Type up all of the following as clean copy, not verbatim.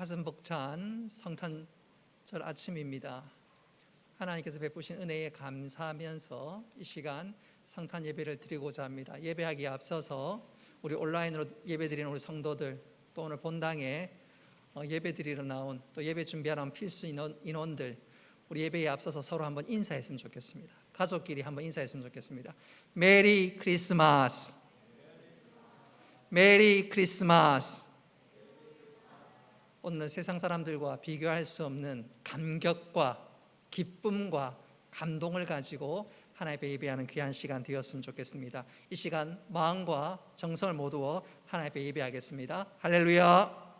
가슴 벅찬 성탄절 아침입니다. 하나님께서 베푸신 은혜에 감사하면서 이 시간 성탄 예배를 드리고자 합니다. 예배하기에 앞서서 우리 온라인으로 예배드리는 우리 성도들, 또 오늘 본당에 예배드리러 나온, 또 예배 준비하러 나온 필수 인원들, 우리 예배에 앞서서 서로 한번 인사했으면 좋겠습니다. 가족끼리 한번 인사했으면 좋겠습니다. 메리 크리스마스. 메리 크리스마스. 오늘은 세상 사람들과 비교할 수 없는 감격과 기쁨과 감동을 가지고 하나님 앞에 예배하는 귀한 시간 되었으면 좋겠습니다. 이 시간 마음과 정성을 모두어 하나님 앞에 예배하겠습니다. 할렐루야.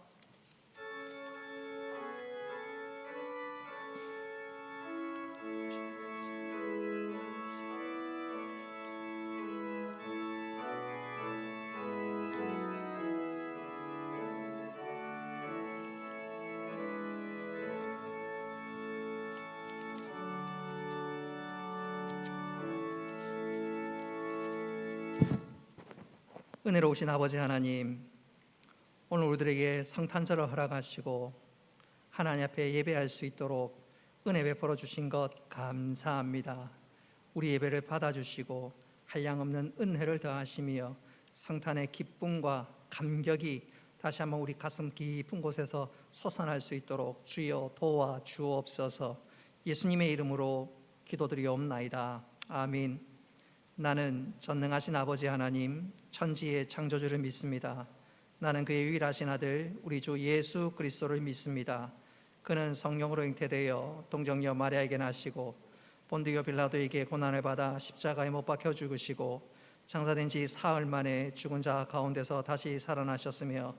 은혜로우신 아버지 하나님, 오늘 우리들에게 성탄절을 허락하시고 하나님 앞에 예배할 수 있도록 은혜 베풀어 주신 것 감사합니다. 우리 예배를 받아주시고 한량없는 은혜를 더하시며 성탄의 기쁨과 감격이 다시 한번 우리 가슴 깊은 곳에서 솟아날 수 있도록 주여 도와 주옵소서. 예수님의 이름으로 기도드리옵나이다. 아멘. 나는 전능하신 아버지 하나님, 천지의 창조주를 믿습니다. 나는 그의 유일하신 아들 우리 주 예수 그리스도를 믿습니다. 그는 성령으로 잉태되어 동정녀 마리아에게 나시고 본디오 빌라도에게 고난을 받아 십자가에 못 박혀 죽으시고 장사된 지 사흘 만에 죽은 자 가운데서 다시 살아나셨으며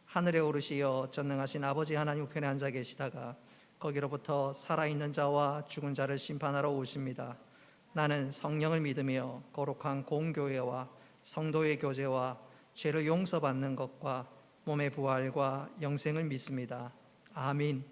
하늘에 오르시어 전능하신 아버지 하나님 우편에 앉아 계시다가 거기로부터 살아있는 자와 죽은 자를 심판하러 오십니다. 나는 성령을 믿으며 거룩한 공교회와 성도의 교제와 죄를 용서받는 것과 몸의 부활과 영생을 믿습니다. 아멘.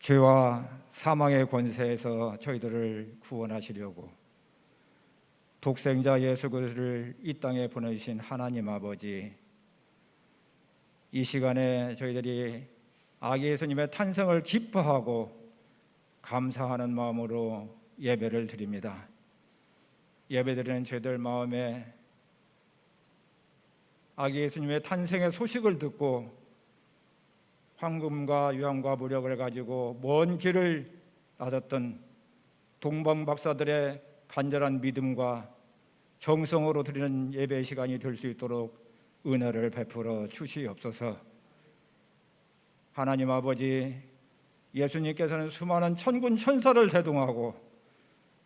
죄와 사망의 권세에서 저희들을 구원하시려고 독생자 예수 그리스도를 이 땅에 보내주신 하나님 아버지, 이 시간에 저희들이 아기 예수님의 탄생을 기뻐하고 감사하는 마음으로 예배를 드립니다. 예배드리는 저희들 마음에 아기 예수님의 탄생의 소식을 듣고 황금과 유황과 무력을 가지고 먼 길을 나섰던 동방 박사들의 간절한 믿음과 정성으로 드리는 예배 시간이 될 수 있도록 은혜를 베풀어 주시옵소서. 하나님 아버지, 예수님께서는 수많은 천군 천사를 대동하고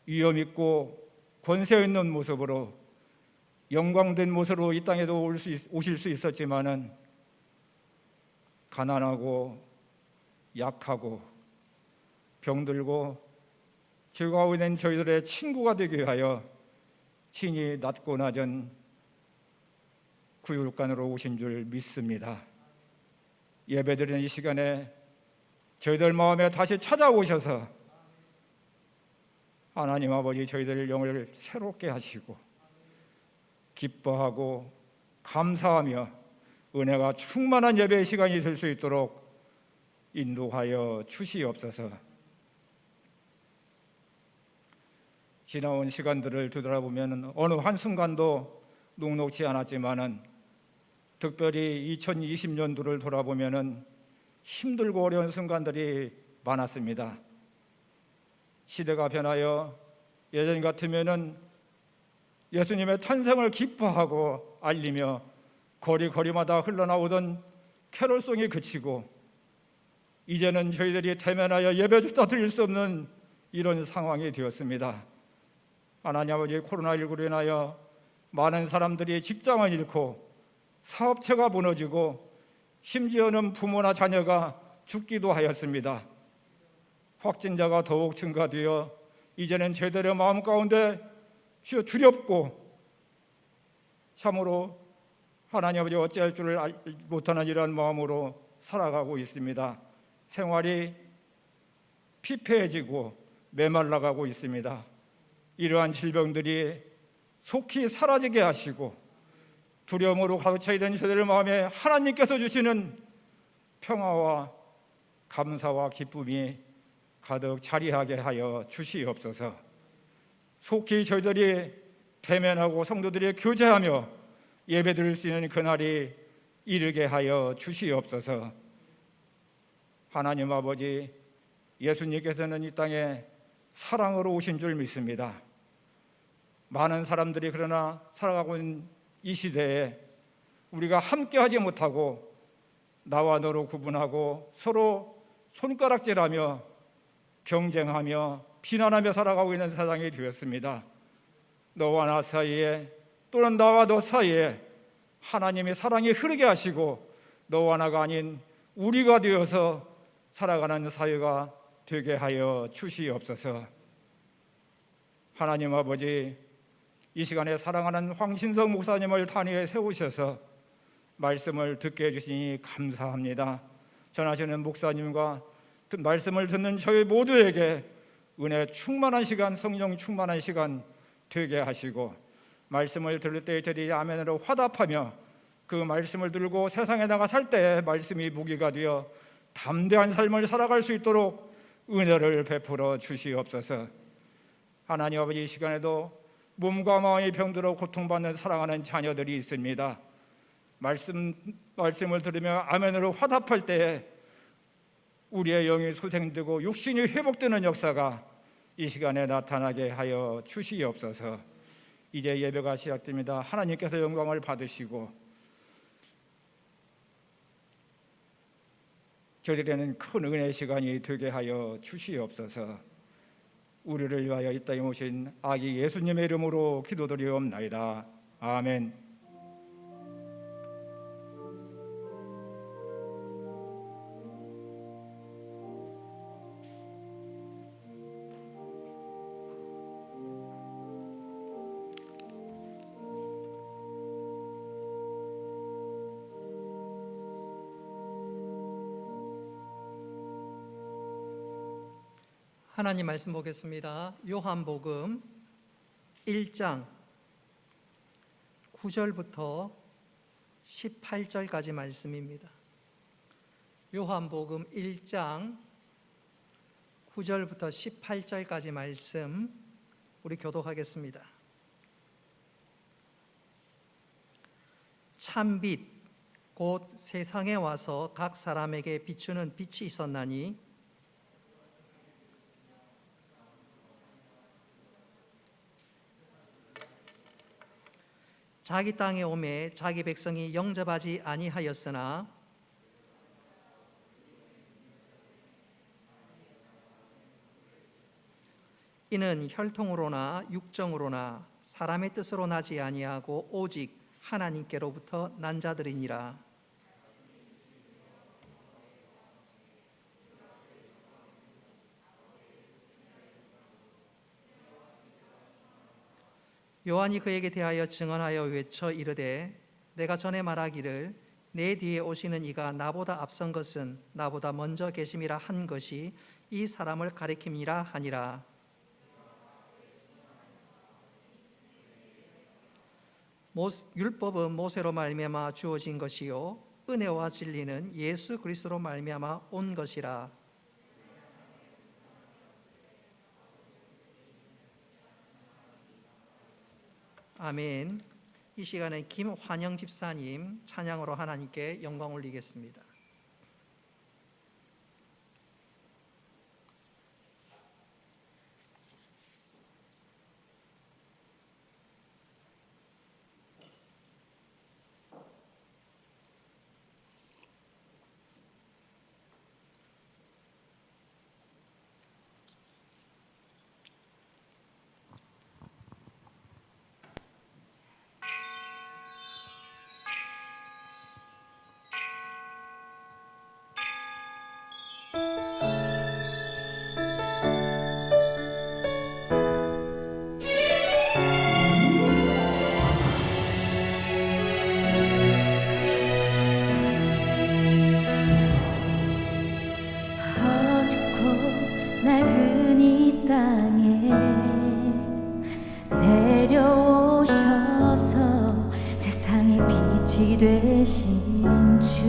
위엄 있고 권세 있는 모습으로 영광된 모습으로 이 땅에도 오실 수 있었지만은 가난하고 약하고 병들고 즐거워 있는 저희들의 친구가 되기 위하여 친히 낮고 낮은 구육간으로 오신 줄 믿습니다. 예배드리는 이 시간에 저희들 마음에 다시 찾아오셔서 하나님 아버지 저희들 영을 새롭게 하시고 기뻐하고 감사하며 은혜가 충만한 예배의 시간이 될 수 있도록 인도하여 주시옵소서. 지나온 시간들을 되돌아보면 어느 한순간도 녹록지 않았지만은 특별히 2020년도를 돌아보면은 힘들고 어려운 순간들이 많았습니다. 시대가 변하여 예전 같으면은 예수님의 탄생을 기뻐하고 알리며 거리마다 흘러나오던 캐롤송이 그치고 이제는 저희들이 대면하여 예배조차 드릴 수 없는 이런 상황이 되었습니다. 하나님 아버지, 코로나19로 인하여 많은 사람들이 직장을 잃고 사업체가 무너지고 심지어는 부모나 자녀가 죽기도 하였습니다. 확진자가 더욱 증가되어 이제는 저희들의 마음 가운데 두렵고 참으로 하나님 아버지 어찌할 줄을 못하는 이러한 마음으로 살아가고 있습니다. 생활이 피폐해지고 메말라가고 있습니다. 이러한 질병들이 속히 사라지게 하시고 두려움으로 가득 차 있는 저희들의 마음에 하나님께서 주시는 평화와 감사와 기쁨이 가득 자리하게 하여 주시옵소서. 속히 저희들이 대면하고 성도들이 교제하며 예배드릴 수 있는 그날이 이르게 하여 주시옵소서. 하나님 아버지, 예수님께서는 이 땅에 사랑으로 오신 줄 믿습니다. 많은 사람들이 그러나 살아가고 있는 이 시대에 우리가 함께하지 못하고 나와 너로 구분하고 서로 손가락질하며 경쟁하며 비난하며 살아가고 있는 세상이 되었습니다. 너와 나 사이에 또는 나와 너 사이에 하나님의 사랑이 흐르게 하시고 너와 나가 아닌 우리가 되어서 살아가는 사회가 되게 하여 주시옵소서. 하나님 아버지, 이 시간에 사랑하는 황신성 목사님을 단위에 세우셔서 말씀을 듣게 해주시니 감사합니다. 전하시는 목사님과 말씀을 듣는 저희 모두에게 은혜 충만한 시간, 성령 충만한 시간 되게 하시고 말씀을 들을 때 저희들이 아멘으로 화답하며 그 말씀을 들고 세상에 나가 살 때 말씀이 무기가 되어 담대한 삶을 살아갈 수 있도록 은혜를 베풀어 주시옵소서. 하나님 아버지, 이 시간에도 몸과 마음이 병들어 고통받는 사랑하는 자녀들이 있습니다. 말씀을 들으며 아멘으로 화답할 때에 우리의 영이 소생되고 육신이 회복되는 역사가 이 시간에 나타나게 하여 주시옵소서. 이제 예배가 시작됩니다. 하나님께서 영광을 받으시고 저희들에는 큰 은혜의 시간이 되게 하여 주시옵소서. 우리를 위하여 이 땅에 오신 아기 예수님의 이름으로 기도드리옵나이다. 아멘. 하나님 말씀 보겠습니다. 요한복음 1장 9절부터 18절까지 말씀입니다. 요한복음 1장 9절부터 18절까지 말씀 우리 교독하겠습니다. 참빛 곧 세상에 와서 각 사람에게 비추는 빛이 있었나니 자기 땅에 오매 자기 백성이 영접하지 아니하였으나 이는 혈통으로나 육정으로나 사람의 뜻으로 나지 아니하고 오직 하나님께로부터 난 자들이니라. 요한이 그에게 대하여 증언하여 외쳐 이르되 내가 전에 말하기를 내 뒤에 오시는 이가 나보다 앞선 것은 나보다 먼저 계심이라 한 것이 이 사람을 가리킴이라 하니라. 율법은 모세로 말미암아 주어진 것이요 은혜와 진리는 예수 그리스도로 말미암아 온 것이라. 아멘. 이 시간에 김환영 집사님 찬양으로 하나님께 영광 올리겠습니다. 어둡고 낡은 이 땅에 내려오셔서 세상의 빛이 되신 주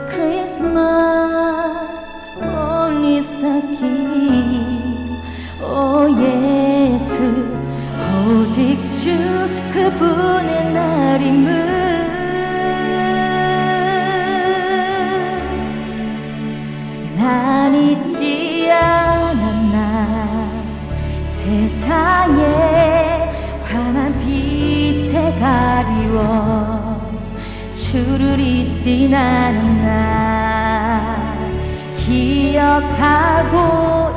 Christmas only the King 오 예수 오직 주 그분의 날임을 난 잊지 않았나 세상에 환한 빛에 가리워 주를 잊진 않았나 기억하고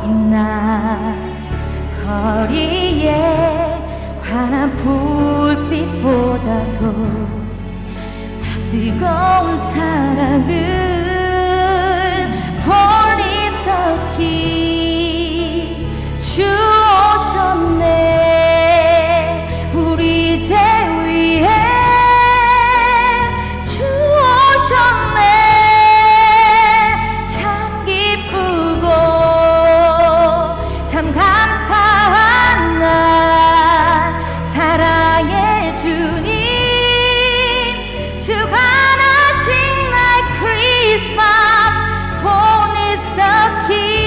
있나 거리에 환한 불빛보다도 더 뜨거운 사랑을 주 오셨네 우리 죄 위에 주 오셨네 참 기쁘고 참 감사한 날 사랑의 주님 주가 나신 날 크리스마스 born is the King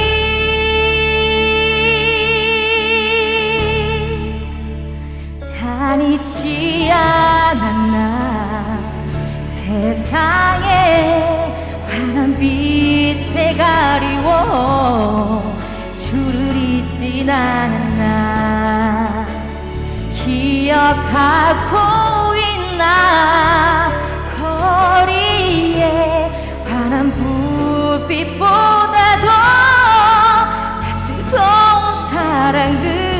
난 잊지 않았나 세상에 환한 빛에 가리워 주를 잊진 않았나 기억하고 있나 거리에 환한 불빛보다도 더 뜨거운 사랑을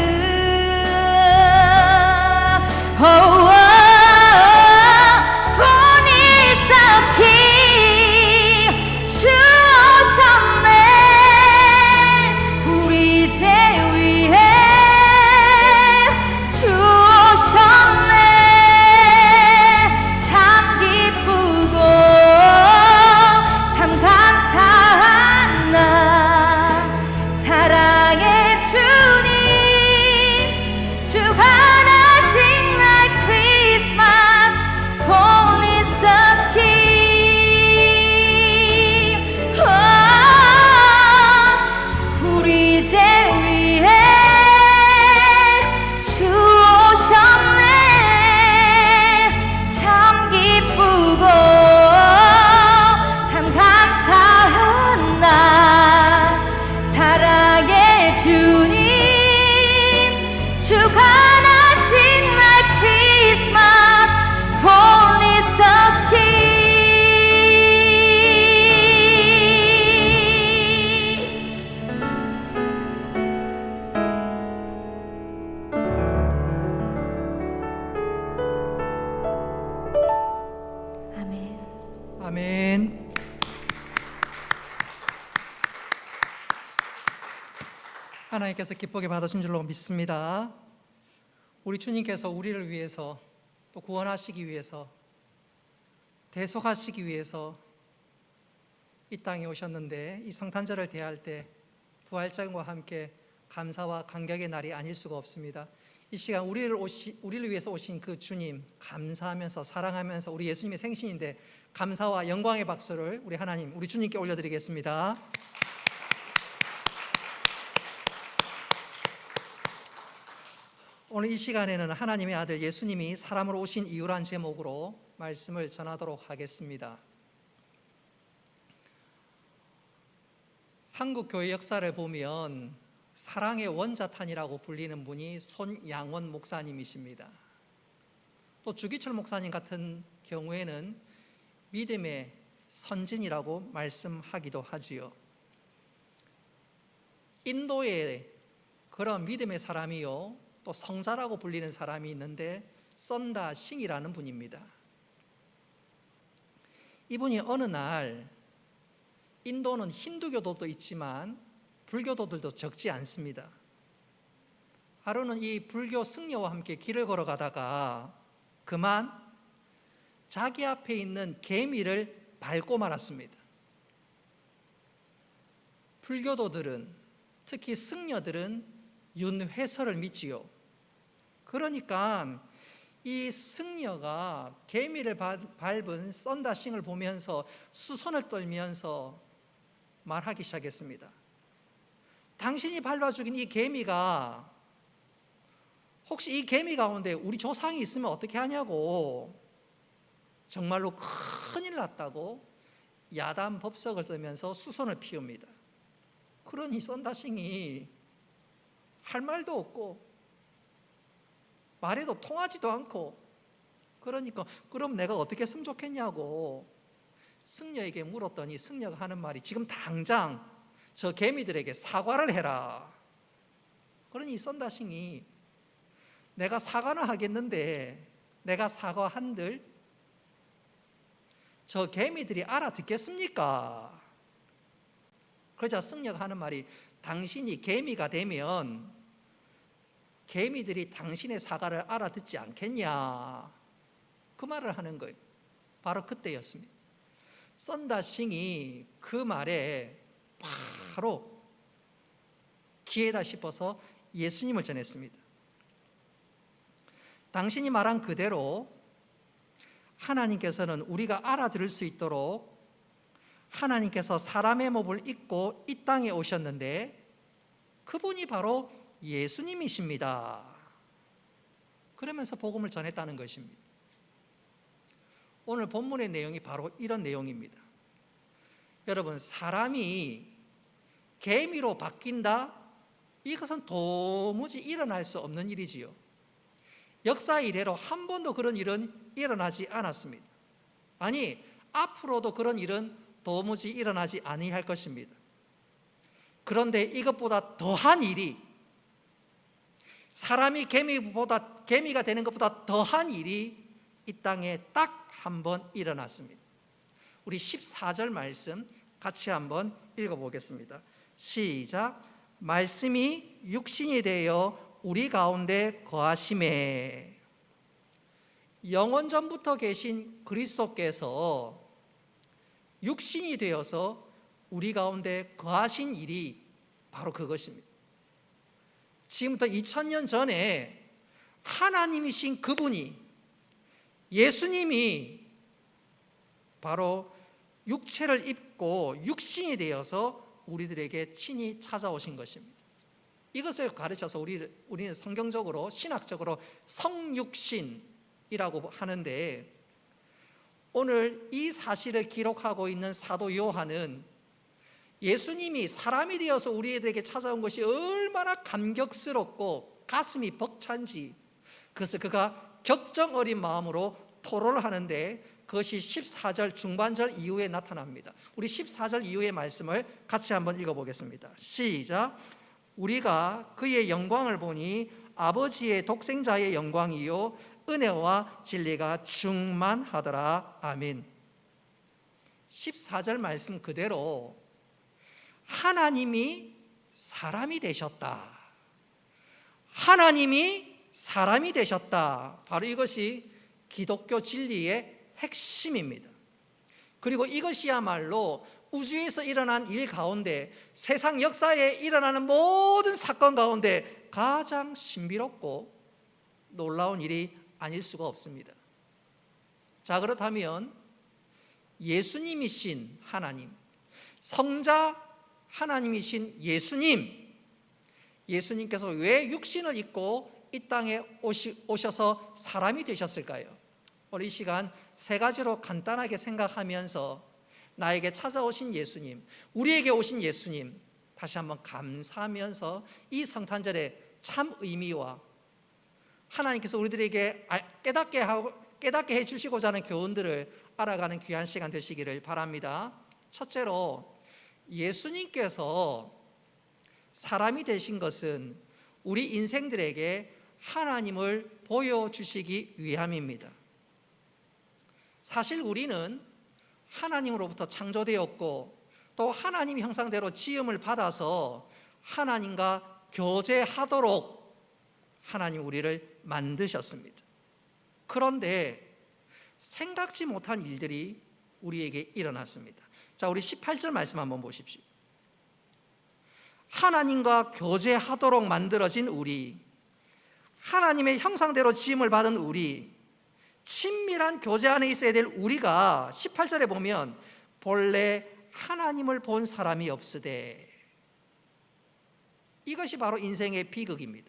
Oh, oh, born is the King 주 오셨네 우리 죄 위에 주 오셨네 참 하나님께서 기쁘게 받으신 줄로 믿습니다. 우리 주님께서 우리를 위해서 또 구원하시기 위해서 대속하시기 위해서 이 땅에 오셨는데 이 성탄절을 대할 때 부활절과 함께 감사와 감격의 날이 아닐 수가 없습니다. 이 시간 우리를 위해서 오신 그 주님 감사하면서 사랑하면서 우리 예수님의 생신인데 감사와 영광의 박수를 우리 하나님 우리 주님께 올려드리겠습니다. 오늘 이 시간에는 하나님의 아들 예수님이 사람으로 오신 이유란 제목으로 말씀을 전하도록 하겠습니다. 한국 교회 역사를 보면 사랑의 원자탄이라고 불리는 분이 손양원 목사님이십니다. 또 주기철 목사님 같은 경우에는 믿음의 선진이라고 말씀하기도 하지요. 인도에 그런 믿음의 사람이요 또 성자라고 불리는 사람이 있는데 썬다 싱이라는 분입니다. 이분이 어느 날 인도는 힌두교도도 있지만 불교도들도 적지 않습니다. 하루는 이 불교 승려와 함께 길을 걸어가다가 그만 자기 앞에 있는 개미를 밟고 말았습니다. 불교도들은 특히 승려들은 윤회설을 믿지요. 그러니까 이 승려가 개미를 밟은 썬다싱을 보면서 수선을 떨면서 말하기 시작했습니다. 당신이 밟아 죽인 이 개미가 혹시 이 개미 가운데 우리 조상이 있으면 어떻게 하냐고 정말로 큰일 났다고 야단 법석을 떨면서 수선을 피웁니다. 그러니 썬다싱이 할 말도 없고 말해도 통하지도 않고 그러니까 그럼 내가 어떻게 했으면 좋겠냐고 승려에게 물었더니 승려가 하는 말이 지금 당장 저 개미들에게 사과를 해라. 그러니 썬다싱이 내가 사과는 하겠는데 내가 사과한들 저 개미들이 알아듣겠습니까? 그러자 승려가 하는 말이 당신이 개미가 되면 개미들이 당신의 사과를 알아듣지 않겠냐 그 말을 하는 거예요. 바로 그때였습니다. 썬다싱이 그 말에 바로 기회다 싶어서 예수님을 전했습니다. 당신이 말한 그대로 하나님께서는 우리가 알아들을 수 있도록 하나님께서 사람의 몸을 입고 이 땅에 오셨는데 그분이 바로 예수님이십니다. 그러면서 복음을 전했다는 것입니다. 오늘 본문의 내용이 바로 이런 내용입니다. 여러분, 사람이 개미로 바뀐다? 이것은 도무지 일어날 수 없는 일이지요. 역사 이래로 한 번도 그런 일은 일어나지 않았습니다. 아니, 앞으로도 그런 일은 도무지 일어나지 아니할 것입니다. 그런데 이것보다 더한 일이 사람이 개미가 되는 것보다 더한 일이 이 땅에 딱 한 번 일어났습니다. 우리 14절 말씀 같이 한번 읽어보겠습니다. 시작. 말씀이 육신이 되어 우리 가운데 거하심에. 영원전부터 계신 그리스도께서 육신이 되어서 우리 가운데 거하신 일이 바로 그것입니다. 지금부터 2000년 전에 하나님이신 그분이 예수님이 바로 육체를 입고 육신이 되어서 우리들에게 친히 찾아오신 것입니다. 이것을 가르쳐서 우리는 성경적으로 신학적으로 성육신이라고 하는데 오늘 이 사실을 기록하고 있는 사도 요한은 예수님이 사람이 되어서 우리에게 찾아온 것이 얼마나 감격스럽고 가슴이 벅찬지 그래서 그가 격정 어린 마음으로 토로를 하는데 그것이 14절 중반절 이후에 나타납니다. 우리 14절 이후의 말씀을 같이 한번 읽어보겠습니다. 시작. 우리가 그의 영광을 보니 아버지의 독생자의 영광이요 은혜와 진리가 충만하더라. 아멘. 14절 말씀 그대로 하나님이 사람이 되셨다. 하나님이 사람이 되셨다. 바로 이것이 기독교 진리의 핵심입니다. 그리고 이것이야말로 우주에서 일어난 일 가운데, 세상 역사에 일어나는 모든 사건 가운데 가장 신비롭고 놀라운 일이 아닐 수가 없습니다. 자, 그렇다면 예수님이신 하나님, 성자 하나님이신 예수님께서 왜 육신을 입고 이 땅에 오셔서 사람이 되셨을까요? 오늘 이 시간 세 가지로 간단하게 생각하면서 나에게 찾아오신 예수님, 우리에게 오신 예수님 다시 한번 감사하면서 이 성탄절의 참 의미와 하나님께서 우리들에게 깨닫게 해주시고자 하는 교훈들을 알아가는 귀한 시간 되시기를 바랍니다. 첫째로, 예수님께서 사람이 되신 것은 우리 인생들에게 하나님을 보여주시기 위함입니다. 사실 우리는 하나님으로부터 창조되었고 또 하나님 형상대로 지음을 받아서 하나님과 교제하도록 하나님 우리를 만드셨습니다. 그런데 생각지 못한 일들이 우리에게 일어났습니다. 자, 우리 18절 말씀 한번 보십시오. 하나님과 교제하도록 만들어진 우리, 하나님의 형상대로 지음을 받은 우리, 친밀한 교제 안에 있어야 될 우리가 18절에 보면 본래 하나님을 본 사람이 없으되, 이것이 바로 인생의 비극입니다.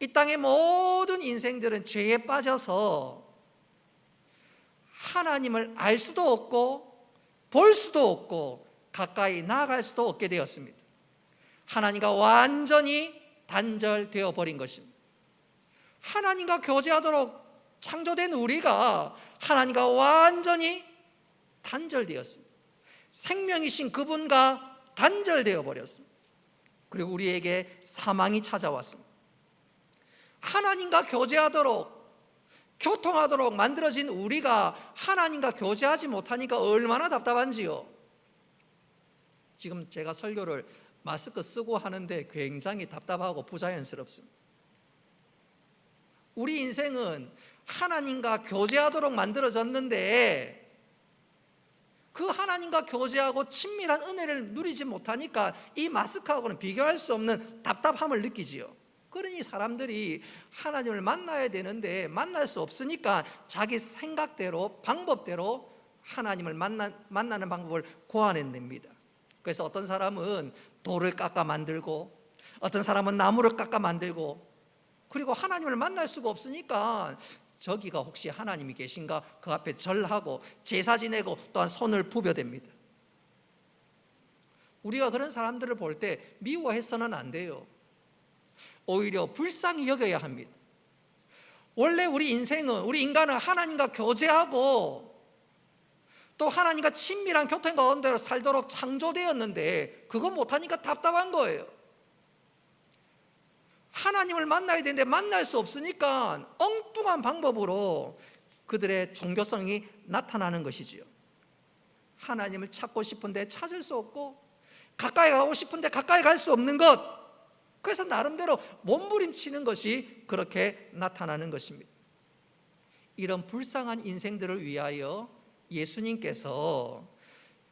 이 땅의 모든 인생들은 죄에 빠져서 하나님을 알 수도 없고 볼 수도 없고 가까이 나아갈 수도 없게 되었습니다. 하나님과 완전히 단절되어 버린 것입니다. 하나님과 교제하도록 창조된 우리가 하나님과 완전히 단절되었습니다. 생명이신 그분과 단절되어 버렸습니다. 그리고 우리에게 사망이 찾아왔습니다. 하나님과 교제하도록, 교통하도록 만들어진 우리가 하나님과 교제하지 못하니까 얼마나 답답한지요. 지금 제가 설교를 마스크 쓰고 하는데 굉장히 답답하고 부자연스럽습니다. 우리 인생은 하나님과 교제하도록 만들어졌는데 그 하나님과 교제하고 친밀한 은혜를 누리지 못하니까 이 마스크하고는 비교할 수 없는 답답함을 느끼지요. 그러니 사람들이 하나님을 만나야 되는데 만날 수 없으니까 자기 생각대로, 방법대로 하나님을 만나는 방법을 고안해냅니다. 그래서 어떤 사람은 돌을 깎아 만들고, 어떤 사람은 나무를 깎아 만들고, 그리고 하나님을 만날 수가 없으니까 저기가 혹시 하나님이 계신가 그 앞에 절하고 제사 지내고 또한 손을 부벼댑니다. 우리가 그런 사람들을 볼 때 미워해서는 안 돼요. 오히려 불쌍히 여겨야 합니다. 원래 우리 인간은 하나님과 교제하고 또 하나님과 친밀한 교통 가운데 살도록 창조되었는데 그거 못하니까 답답한 거예요. 하나님을 만나야 되는데 만날 수 없으니까 엉뚱한 방법으로 그들의 종교성이 나타나는 것이지요. 하나님을 찾고 싶은데 찾을 수 없고 가까이 가고 싶은데 가까이 갈 수 없는 것, 그래서 나름대로 몸부림치는 것이 그렇게 나타나는 것입니다. 이런 불쌍한 인생들을 위하여 예수님께서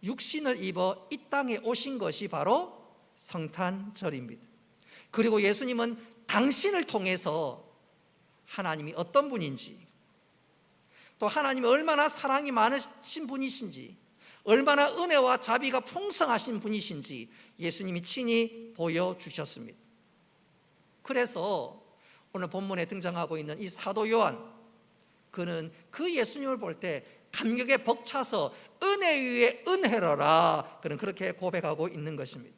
육신을 입어 이 땅에 오신 것이 바로 성탄절입니다. 그리고 예수님은 당신을 통해서 하나님이 어떤 분인지, 또 하나님이 얼마나 사랑이 많으신 분이신지, 얼마나 은혜와 자비가 풍성하신 분이신지 예수님이 친히 보여주셨습니다. 그래서 오늘 본문에 등장하고 있는 이 사도 요한, 그는 그 예수님을 볼 때 감격에 벅차서 은혜 위에 은혜로라, 그는 그렇게 고백하고 있는 것입니다.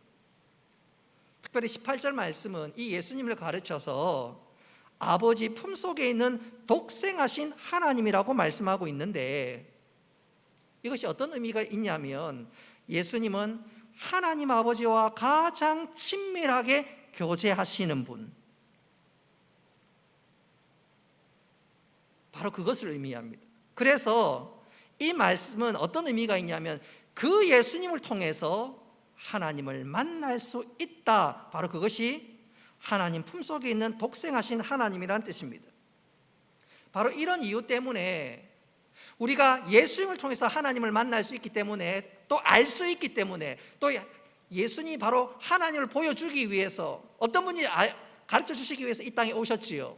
특별히 18절 말씀은 이 예수님을 가르쳐서 아버지 품속에 있는 독생하신 하나님이라고 말씀하고 있는데, 이것이 어떤 의미가 있냐면 예수님은 하나님 아버지와 가장 친밀하게 교제하시는 분, 바로 그것을 의미합니다. 그래서 이 말씀은 어떤 의미가 있냐면 그 예수님을 통해서 하나님을 만날 수 있다. 바로 그것이 하나님 품속에 있는 독생하신 하나님이라는 뜻입니다. 바로 이런 이유 때문에 우리가 예수님을 통해서 하나님을 만날 수 있기 때문에, 또 알 수 있기 때문에, 또 예수님이 바로 하나님을 보여주기 위해서, 어떤 분이 가르쳐 주시기 위해서 이 땅에 오셨지요.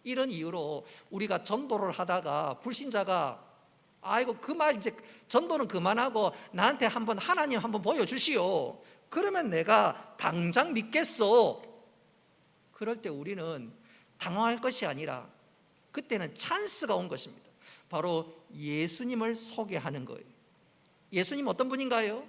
이런 이유로 우리가 전도를 하다가 불신자가 아이고 그 말 이제 전도는 그만하고 나한테 한번 하나님 한번 보여주시오. 그러면 내가 당장 믿겠어. 그럴 때 우리는 당황할 것이 아니라 그때는 찬스가 온 것입니다. 바로 예수님을 소개하는 거예요. 예수님 어떤 분인가요?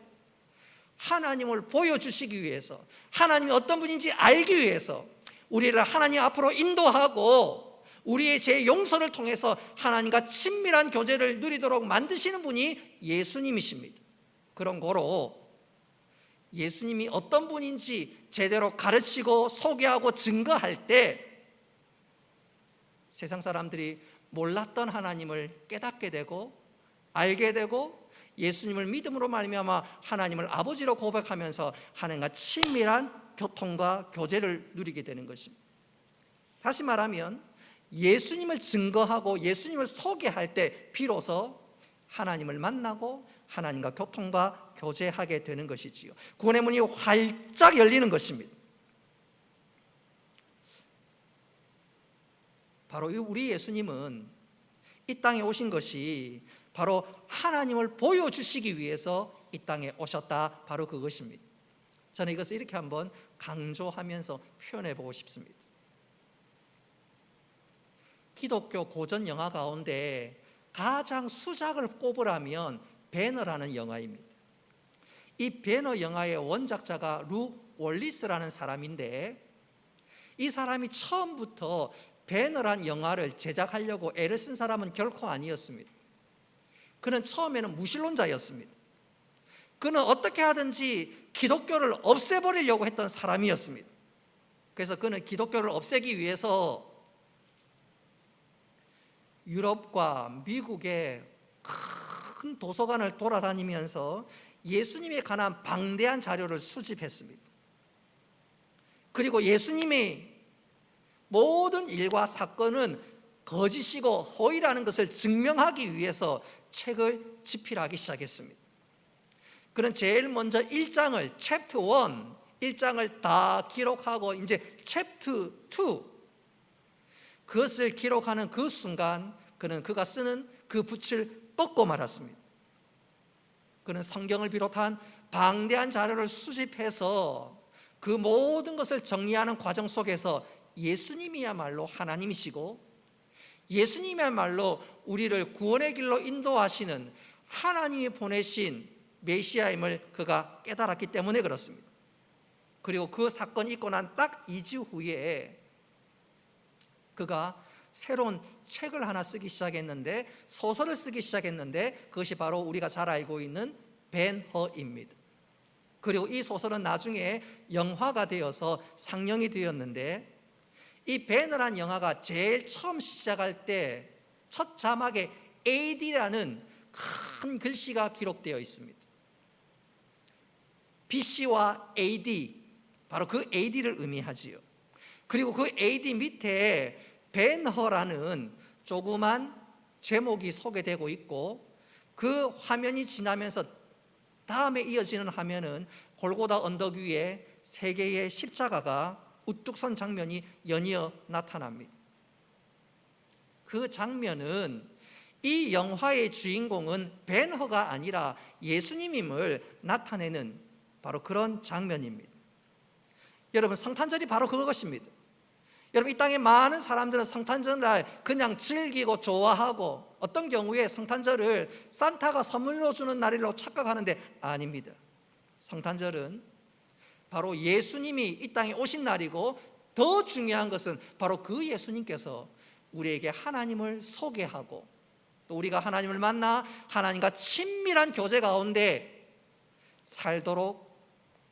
하나님을 보여주시기 위해서, 하나님이 어떤 분인지 알기 위해서 우리를 하나님 앞으로 인도하고 우리의 죄 용서를 통해서 하나님과 친밀한 교제를 누리도록 만드시는 분이 예수님이십니다. 그런 거로 예수님이 어떤 분인지 제대로 가르치고 소개하고 증거할 때 세상 사람들이 몰랐던 하나님을 깨닫게 되고 알게 되고 예수님을 믿음으로 말미암아 하나님을 아버지로 고백하면서 하나님과 친밀한 교통과 교제를 누리게 되는 것입니다. 다시 말하면 예수님을 증거하고 예수님을 소개할 때 비로소 하나님을 만나고 하나님과 교통과 교제하게 되는 것이지요. 구원의 문이 활짝 열리는 것입니다. 바로 우리 예수님은 이 땅에 오신 것이 바로 하나님을 보여주시기 위해서 이 땅에 오셨다. 바로 그것입니다. 저는 이것을 이렇게 한번 강조하면서 표현해 보고 싶습니다. 기독교 고전 영화 가운데 가장 수작을 꼽으라면 배너라는 영화입니다. 이 배너 영화의 원작자가 루 월리스라는 사람인데, 이 사람이 처음부터 배너란 영화를 제작하려고 애를 쓴 사람은 결코 아니었습니다. 그는 처음에는 무신론자였습니다. 그는 어떻게 하든지 기독교를 없애버리려고 했던 사람이었습니다. 그래서 그는 기독교를 없애기 위해서 유럽과 미국의 큰 도서관을 돌아다니면서 예수님에 관한 방대한 자료를 수집했습니다. 그리고 예수님의 모든 일과 사건은 거짓이고 허위라는 것을 증명하기 위해서 책을 집필하기 시작했습니다. 그는 제일 먼저 1장을 챕터 1, 1장을 다 기록하고 이제 챕터 2, 그것을 기록하는 그 순간 그는 그가 쓰는 그 붓을 뻗고 말았습니다. 그는 성경을 비롯한 방대한 자료를 수집해서 그 모든 것을 정리하는 과정 속에서 예수님이야말로 하나님이시고 예수님이야말로 우리를 구원의 길로 인도하시는 하나님이 보내신 메시아임을 그가 깨달았기 때문에 그렇습니다. 그리고 그 사건이 있고 난 딱 2주 후에 그가 새로운 책을 하나 쓰기 시작했는데, 소설을 쓰기 시작했는데, 그것이 바로 우리가 잘 알고 있는 벤허입니다. 그리고 이 소설은 나중에 영화가 되어서 상영이 되었는데, 이 벤허란 영화가 제일 처음 시작할 때 첫 자막에 AD라는 큰 글씨가 기록되어 있습니다. BC와 AD, 바로 그 AD를 의미하지요. 그리고 그 AD 밑에 벤허라는 조그만 제목이 소개되고 있고, 그 화면이 지나면서 다음에 이어지는 화면은 골고다 언덕 위에 3개의 십자가가 우뚝 선 장면이 연이어 나타납니다. 그 장면은 이 영화의 주인공은 벤허가 아니라 예수님임을 나타내는 바로 그런 장면입니다. 여러분, 성탄절이 바로 그것입니다. 여러분, 이 땅에 많은 사람들은 성탄절날 그냥 즐기고 좋아하고, 어떤 경우에 성탄절을 산타가 선물로 주는 날로 착각하는데 아닙니다. 성탄절은 바로 예수님이 이 땅에 오신 날이고, 더 중요한 것은 바로 그 예수님께서 우리에게 하나님을 소개하고, 또 우리가 하나님을 만나 하나님과 친밀한 교제 가운데 살도록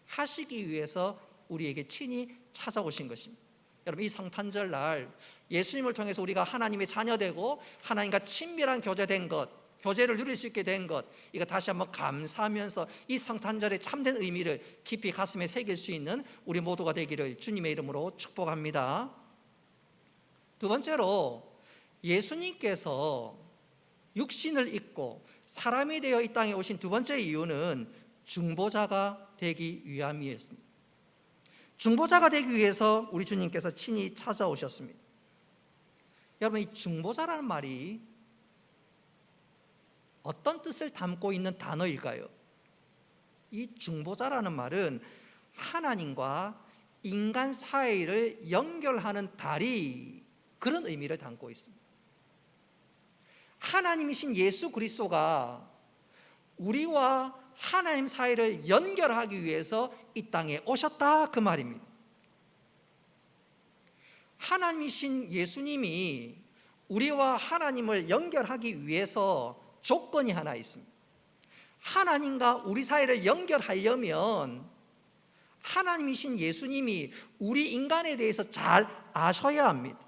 하시기 위해서 우리에게 친히 찾아오신 것입니다. 여러분, 이 성탄절 날 예수님을 통해서 우리가 하나님의 자녀되고 하나님과 친밀한 교제된 것, 교제를 누릴 수 있게 된 것, 이거 다시 한번 감사하면서 이 성탄절의 참된 의미를 깊이 가슴에 새길 수 있는 우리 모두가 되기를 주님의 이름으로 축복합니다. 두 번째로, 예수님께서 육신을 입고 사람이 되어 이 땅에 오신 두 번째 이유는 중보자가 되기 위함이었습니다. 중보자가 되기 위해서 우리 주님께서 친히 찾아오셨습니다. 여러분, 이 중보자라는 말이 어떤 뜻을 담고 있는 단어일까요? 이 중보자라는 말은 하나님과 인간 사이를 연결하는 다리, 그런 의미를 담고 있습니다. 하나님이신 예수 그리스도가 우리와 하나님 사이를 연결하기 위해서 이 땅에 오셨다, 그 말입니다. 하나님이신 예수님이 우리와 하나님을 연결하기 위해서 조건이 하나 있습니다. 하나님과 우리 사이를 연결하려면 하나님이신 예수님이 우리 인간에 대해서 잘 아셔야 합니다.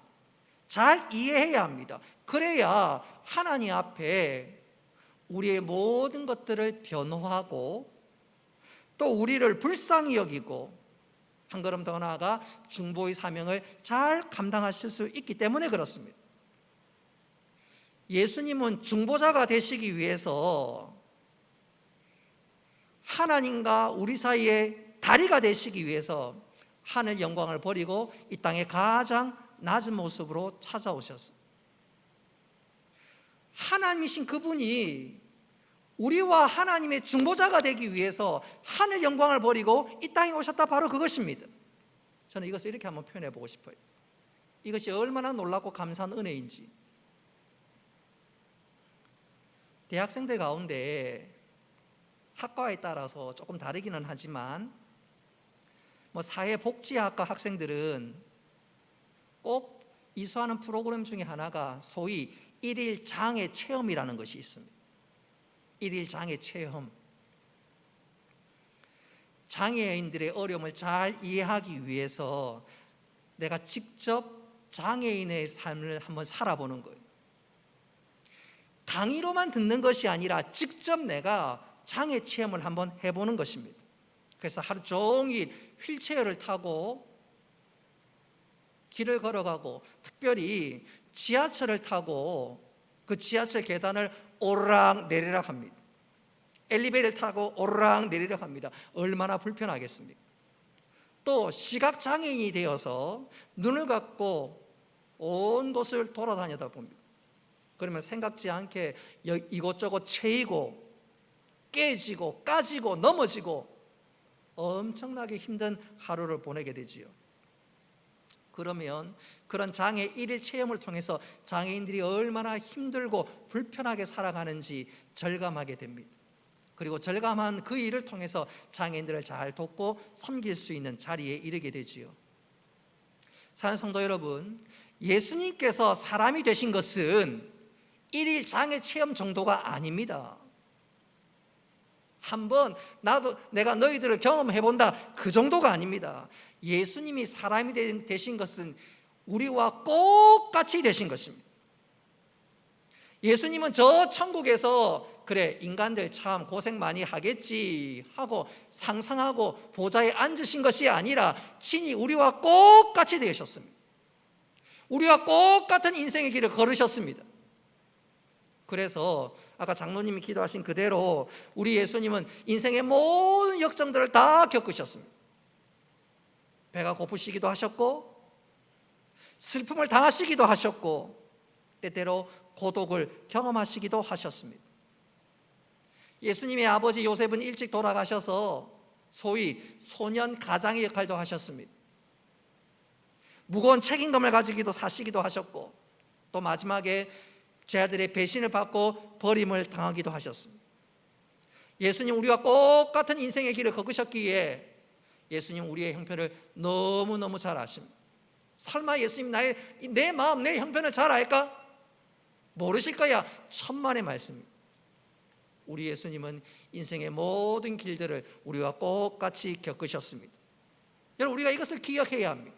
잘 이해해야 합니다. 그래야 하나님 앞에 우리의 모든 것들을 변호하고 또 우리를 불쌍히 여기고 한 걸음 더 나아가 중보의 사명을 잘 감당하실 수 있기 때문에 그렇습니다. 예수님은 중보자가 되시기 위해서 하나님과 우리 사이의 다리가 되시기 위해서 하늘 영광을 버리고 이 땅에 가장 낮은 모습으로 찾아오셨습니다. 하나님이신 그분이 우리와 하나님의 중보자가 되기 위해서 하늘 영광을 버리고 이 땅에 오셨다, 바로 그것입니다. 저는 이것을 이렇게 한번 표현해 보고 싶어요. 이것이 얼마나 놀랍고 감사한 은혜인지. 대학생들 가운데 학과에 따라서 조금 다르기는 하지만 사회복지학과 학생들은 꼭 이수하는 프로그램 중에 하나가 소위 일일 장애 체험이라는 것이 있습니다. 일일 장애 체험. 장애인들의 어려움을 잘 이해하기 위해서 내가 직접 장애인의 삶을 한번 살아보는 거예요. 강의로만 듣는 것이 아니라 직접 내가 장애 체험을 한번 해보는 것입니다. 그래서 하루 종일 휠체어를 타고 길을 걸어가고, 특별히 지하철을 타고 그 지하철 계단을 오르락 내리락 합니다. 엘리베이터를 타고 오르락 내리락 합니다. 얼마나 불편하겠습니까? 또 시각장애인이 되어서 눈을 감고 온 곳을 돌아다니다 봅니다. 그러면 생각지 않게 이곳저곳 채이고 깨지고 까지고 넘어지고 엄청나게 힘든 하루를 보내게 되지요. 그러면 그런 장애 일일 체험을 통해서 장애인들이 얼마나 힘들고 불편하게 살아가는지 절감하게 됩니다. 그리고 절감한 그 일을 통해서 장애인들을 잘 돕고 섬길 수 있는 자리에 이르게 되지요. 사랑하는 성도 여러분, 예수님께서 사람이 되신 것은 일일 장애 체험 정도가 아닙니다. 한번 내가 너희들을 경험해 본다, 그 정도가 아닙니다. 예수님이 사람이 되신 것은 우리와 똑같이 되신 것입니다. 예수님은 저 천국에서 그래 인간들 참 고생 많이 하겠지 하고 상상하고 보좌에 앉으신 것이 아니라 친히 우리와 똑같이 되셨습니다. 우리와 똑같은 인생의 길을 걸으셨습니다. 그래서 아까 장로님이 기도하신 그대로 우리 예수님은 인생의 모든 역정들을 다 겪으셨습니다. 배가 고프시기도 하셨고 슬픔을 당하시기도 하셨고 때때로 고독을 경험하시기도 하셨습니다. 예수님의 아버지 요셉은 일찍 돌아가셔서 소위 소년 가장의 역할도 하셨습니다. 무거운 책임감을 가지기도 사시기도 하셨고 또 마지막에 제자들의 배신을 받고 버림을 당하기도 하셨습니다. 예수님 우리와 똑같은 인생의 길을 걸으셨기에 예수님 우리의 형편을 너무너무 잘 아십니다. 설마 예수님 내 마음, 내 형편을 잘 알까? 모르실 거야. 천만의 말씀입니다. 우리 예수님은 인생의 모든 길들을 우리와 똑같이 겪으셨습니다. 여러분 우리가 이것을 기억해야 합니다.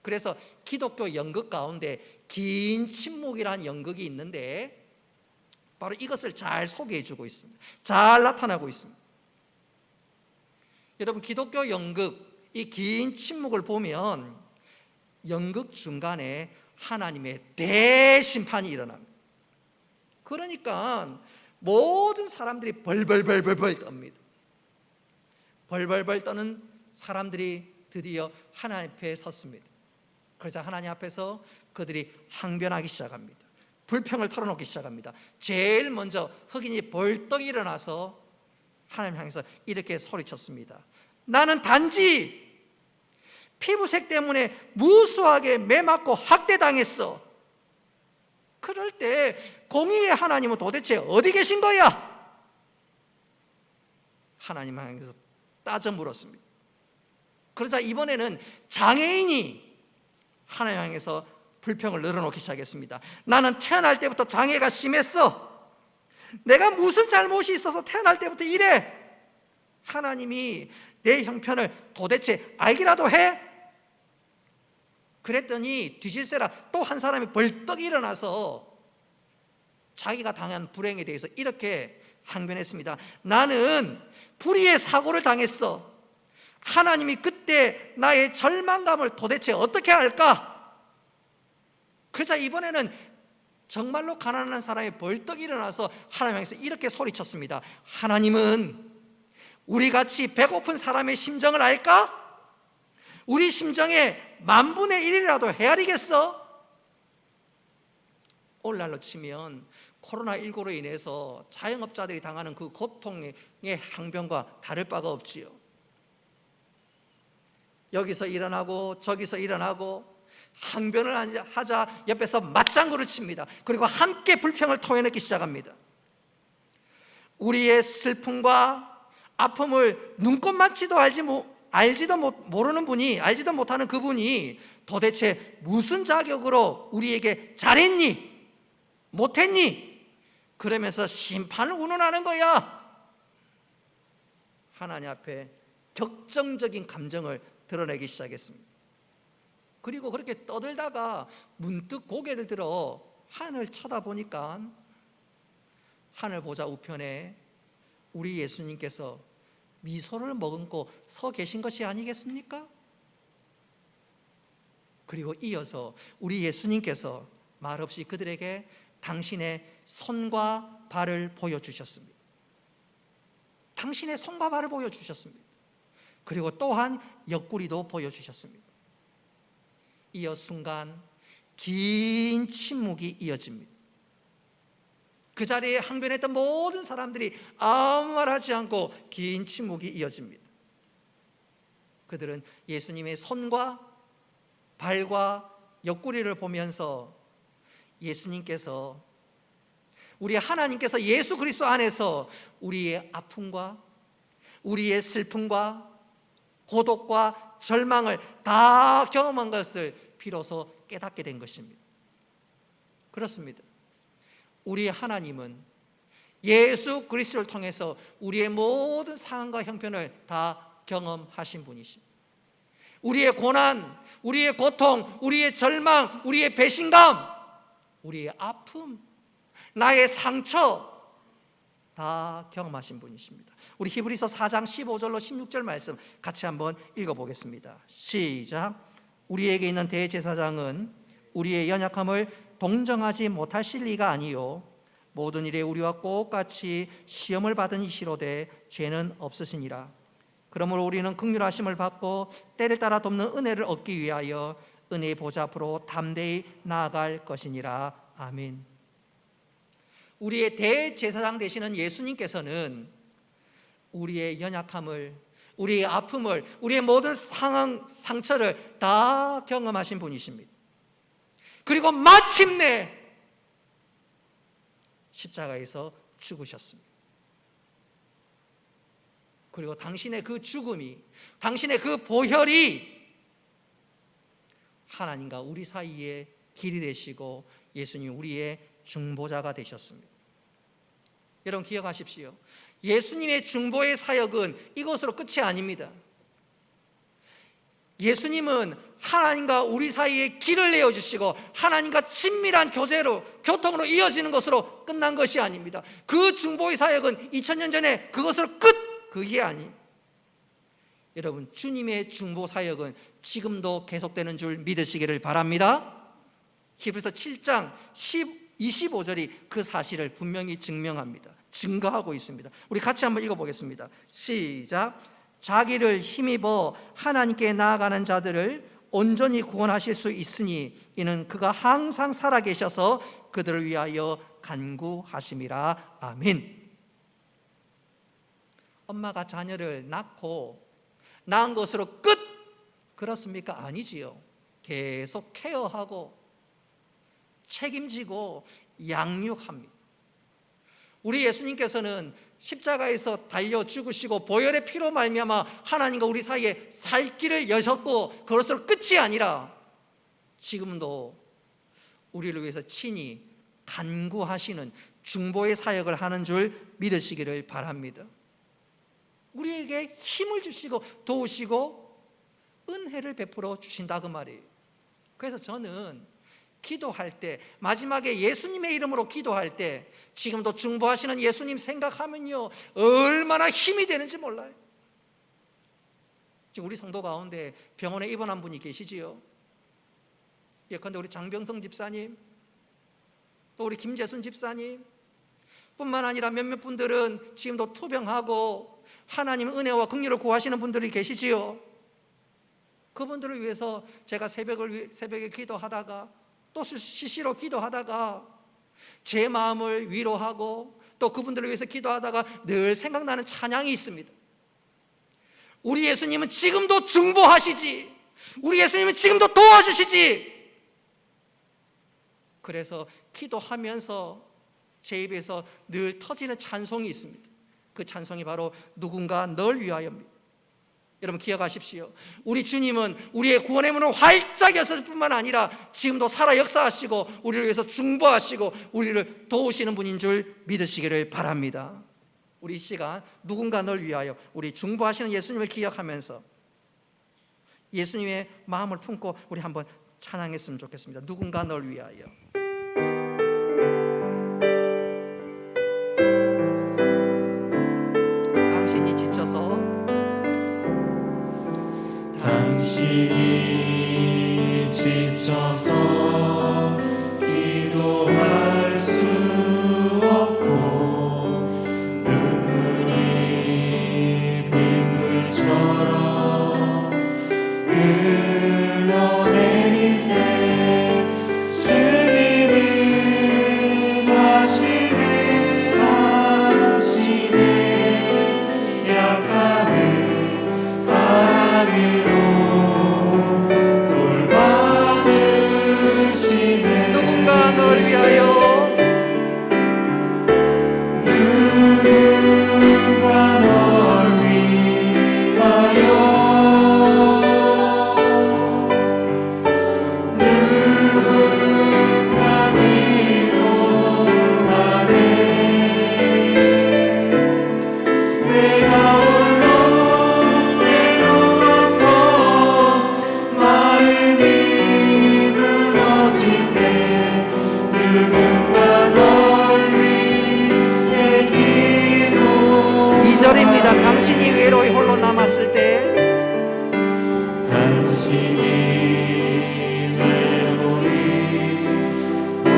그래서 기독교 연극 가운데 긴 침묵이라는 연극이 있는데 바로 이것을 잘 소개해 주고 있습니다. 잘 나타나고 있습니다. 여러분, 기독교 연극, 이 긴 침묵을 보면 연극 중간에 하나님의 대심판이 일어납니다. 그러니까 모든 사람들이 벌벌벌벌 떱니다. 벌벌벌 떠는 사람들이 드디어 하나님 앞에 섰습니다. 그러자 하나님 앞에서 그들이 항변하기 시작합니다. 불평을 털어놓기 시작합니다. 제일 먼저 흑인이 벌떡 일어나서 하나님 향해서 이렇게 소리쳤습니다. 나는 단지 피부색 때문에 무수하게 매맞고 학대당했어. 그럴 때 공의의 하나님은 도대체 어디 계신 거야? 하나님 향해서 따져 물었습니다. 그러자 이번에는 장애인이 하나님 향해서 불평을 늘어놓기 시작했습니다. 나는 태어날 때부터 장애가 심했어. 내가 무슨 잘못이 있어서 태어날 때부터 이래. 하나님이 내 형편을 도대체 알기라도 해? 그랬더니 뒤질세라 또 한 사람이 벌떡 일어나서 자기가 당한 불행에 대해서 이렇게 항변했습니다. 나는 불의의 사고를 당했어. 하나님이 그때 나의 절망감을 도대체 어떻게 할까? 그러자 이번에는 정말로 가난한 사람이 벌떡 일어나서 하나님 향해서 이렇게 소리쳤습니다. 하나님은 우리같이 배고픈 사람의 심정을 알까? 우리 심정에 10,000분의 1이라도 헤아리겠어? 오늘날로 치면 코로나19로 인해서 자영업자들이 당하는 그 고통의 항변과 다를 바가 없지요. 여기서 일어나고 저기서 일어나고 항변을 하자 옆에서 맞장구를 칩니다. 그리고 함께 불평을 토해내기 시작합니다. 우리의 슬픔과 아픔을 눈꼽만치도 알지도 모르는 분이, 알지도 못하는 그분이 도대체 무슨 자격으로 우리에게 잘했니? 못했니? 그러면서 심판을 운운하는 거야. 하나님 앞에 격정적인 감정을 드러내기 시작했습니다. 그리고 그렇게 떠들다가 문득 고개를 들어 하늘 쳐다보니까 하늘 보좌 우편에 우리 예수님께서 미소를 머금고 서 계신 것이 아니겠습니까? 그리고 이어서 우리 예수님께서 말없이 그들에게 당신의 손과 발을 보여주셨습니다. 당신의 손과 발을 보여주셨습니다. 그리고 또한 옆구리도 보여주셨습니다. 이어 순간 긴 침묵이 이어집니다. 그 자리에 항변했던 모든 사람들이 아무 말하지 않고 긴 침묵이 이어집니다. 그들은 예수님의 손과 발과 옆구리를 보면서 예수님께서, 우리 하나님께서 예수 그리스도 안에서 우리의 아픔과 우리의 슬픔과 고독과 절망을 다 경험한 것을 비로소 깨닫게 된 것입니다. 그렇습니다. 우리 하나님은 예수 그리스도를 통해서 우리의 모든 상황과 형편을 다 경험하신 분이십니다. 우리의 고난, 우리의 고통, 우리의 절망, 우리의 배신감, 우리의 아픔, 나의 상처 다 경험하신 분이십니다. 우리 히브리서 4장 15절로 16절 말씀 같이 한번 읽어보겠습니다. 시작. 우리에게 있는 대제사장은 우리의 연약함을 동정하지 못하실 리가 아니요 모든 일에 우리와 똑같이 시험을 받은 이시로되 죄는 없으시니라. 그러므로 우리는 긍휼하심을 받고 때를 따라 돕는 은혜를 얻기 위하여 은혜의 보좌 앞으로 담대히 나아갈 것이니라. 아멘. 우리의 대제사장 되시는 예수님께서는 우리의 연약함을, 우리의 아픔을, 우리의 모든 상황, 상처를 다 경험하신 분이십니다. 그리고 마침내 십자가에서 죽으셨습니다. 그리고 당신의 그 죽음이, 당신의 그 보혈이 하나님과 우리 사이에 길이 되시고 예수님 우리의 중보자가 되셨습니다. 여러분 기억하십시오. 예수님의 중보의 사역은 이것으로 끝이 아닙니다. 예수님은 하나님과 우리 사이에 길을 내어주시고 하나님과 친밀한 교통으로 이어지는 것으로 끝난 것이 아닙니다. 그 중보의 사역은 2000년 전에 그것으로 끝! 그게 아니에요. 여러분, 주님의 중보 사역은 지금도 계속되는 줄 믿으시기를 바랍니다. 히브리서 7장 25절이 그 사실을 분명히 증거하고 있습니다. 우리 같이 한번 읽어보겠습니다. 시작. 자기를 힘입어 하나님께 나아가는 자들을 온전히 구원하실 수 있으니 이는 그가 항상 살아계셔서 그들을 위하여 간구하심이라. 아멘. 엄마가 자녀를 낳은 것으로 끝! 그렇습니까? 아니지요. 계속 케어하고 책임지고 양육합니다. 우리 예수님께서는 십자가에서 달려 죽으시고 보혈의 피로 말미암아 하나님과 우리 사이에 살 길을 여셨고 그것으로 끝이 아니라 지금도 우리를 위해서 친히 간구하시는 중보의 사역을 하는 줄 믿으시기를 바랍니다. 우리에게 힘을 주시고 도우시고 은혜를 베풀어 주신다 그 말이에요. 그래서 저는 기도할 때, 마지막에 예수님의 이름으로 기도할 때 지금도 중보하시는 예수님 생각하면요 얼마나 힘이 되는지 몰라요. 지금 우리 성도 가운데 병원에 입원한 분이 계시지요. 예컨대 우리 장병성 집사님, 또 우리 김재순 집사님 뿐만 아니라 몇몇 분들은 지금도 투병하고 하나님의 은혜와 긍휼을 구하시는 분들이 계시지요. 그분들을 위해서 제가 새벽에 기도하다가 또 시시로 기도하다가 제 마음을 위로하고 또 그분들을 위해서 기도하다가 늘 생각나는 찬양이 있습니다. 우리 예수님은 지금도 중보하시지, 우리 예수님은 지금도 도와주시지. 그래서 기도하면서 제 입에서 늘 터지는 찬송이 있습니다. 그 찬송이 바로 누군가 널 위하여입니다. 여러분 기억하십시오. 우리 주님은 우리의 구원의 문을 활짝 여실 뿐만 아니라 지금도 살아 역사하시고 우리를 위해서 중보하시고 우리를 도우시는 분인 줄 믿으시기를 바랍니다. 우리 이 시간 누군가 널 위하여 우리 중보하시는 예수님을 기억하면서 예수님의 마음을 품고 우리 한번 찬양했으면 좋겠습니다. 누군가 널 위하여. 당신이 지쳐서 당신이 지쳐서 기도할 수 없고 눈물이 빗물처럼 흘러내릴 때 주님은 하시는 당신의 약함을 사랑으로 누군가 널 위하여 누군가 널 위하여 누군가 기도하네 내가 홀로 외로워서 마음이 무너질 때 누군가 널 위해 기도 2절입니다. 당신이 외로이 홀로 남았을 때 당신이 외로이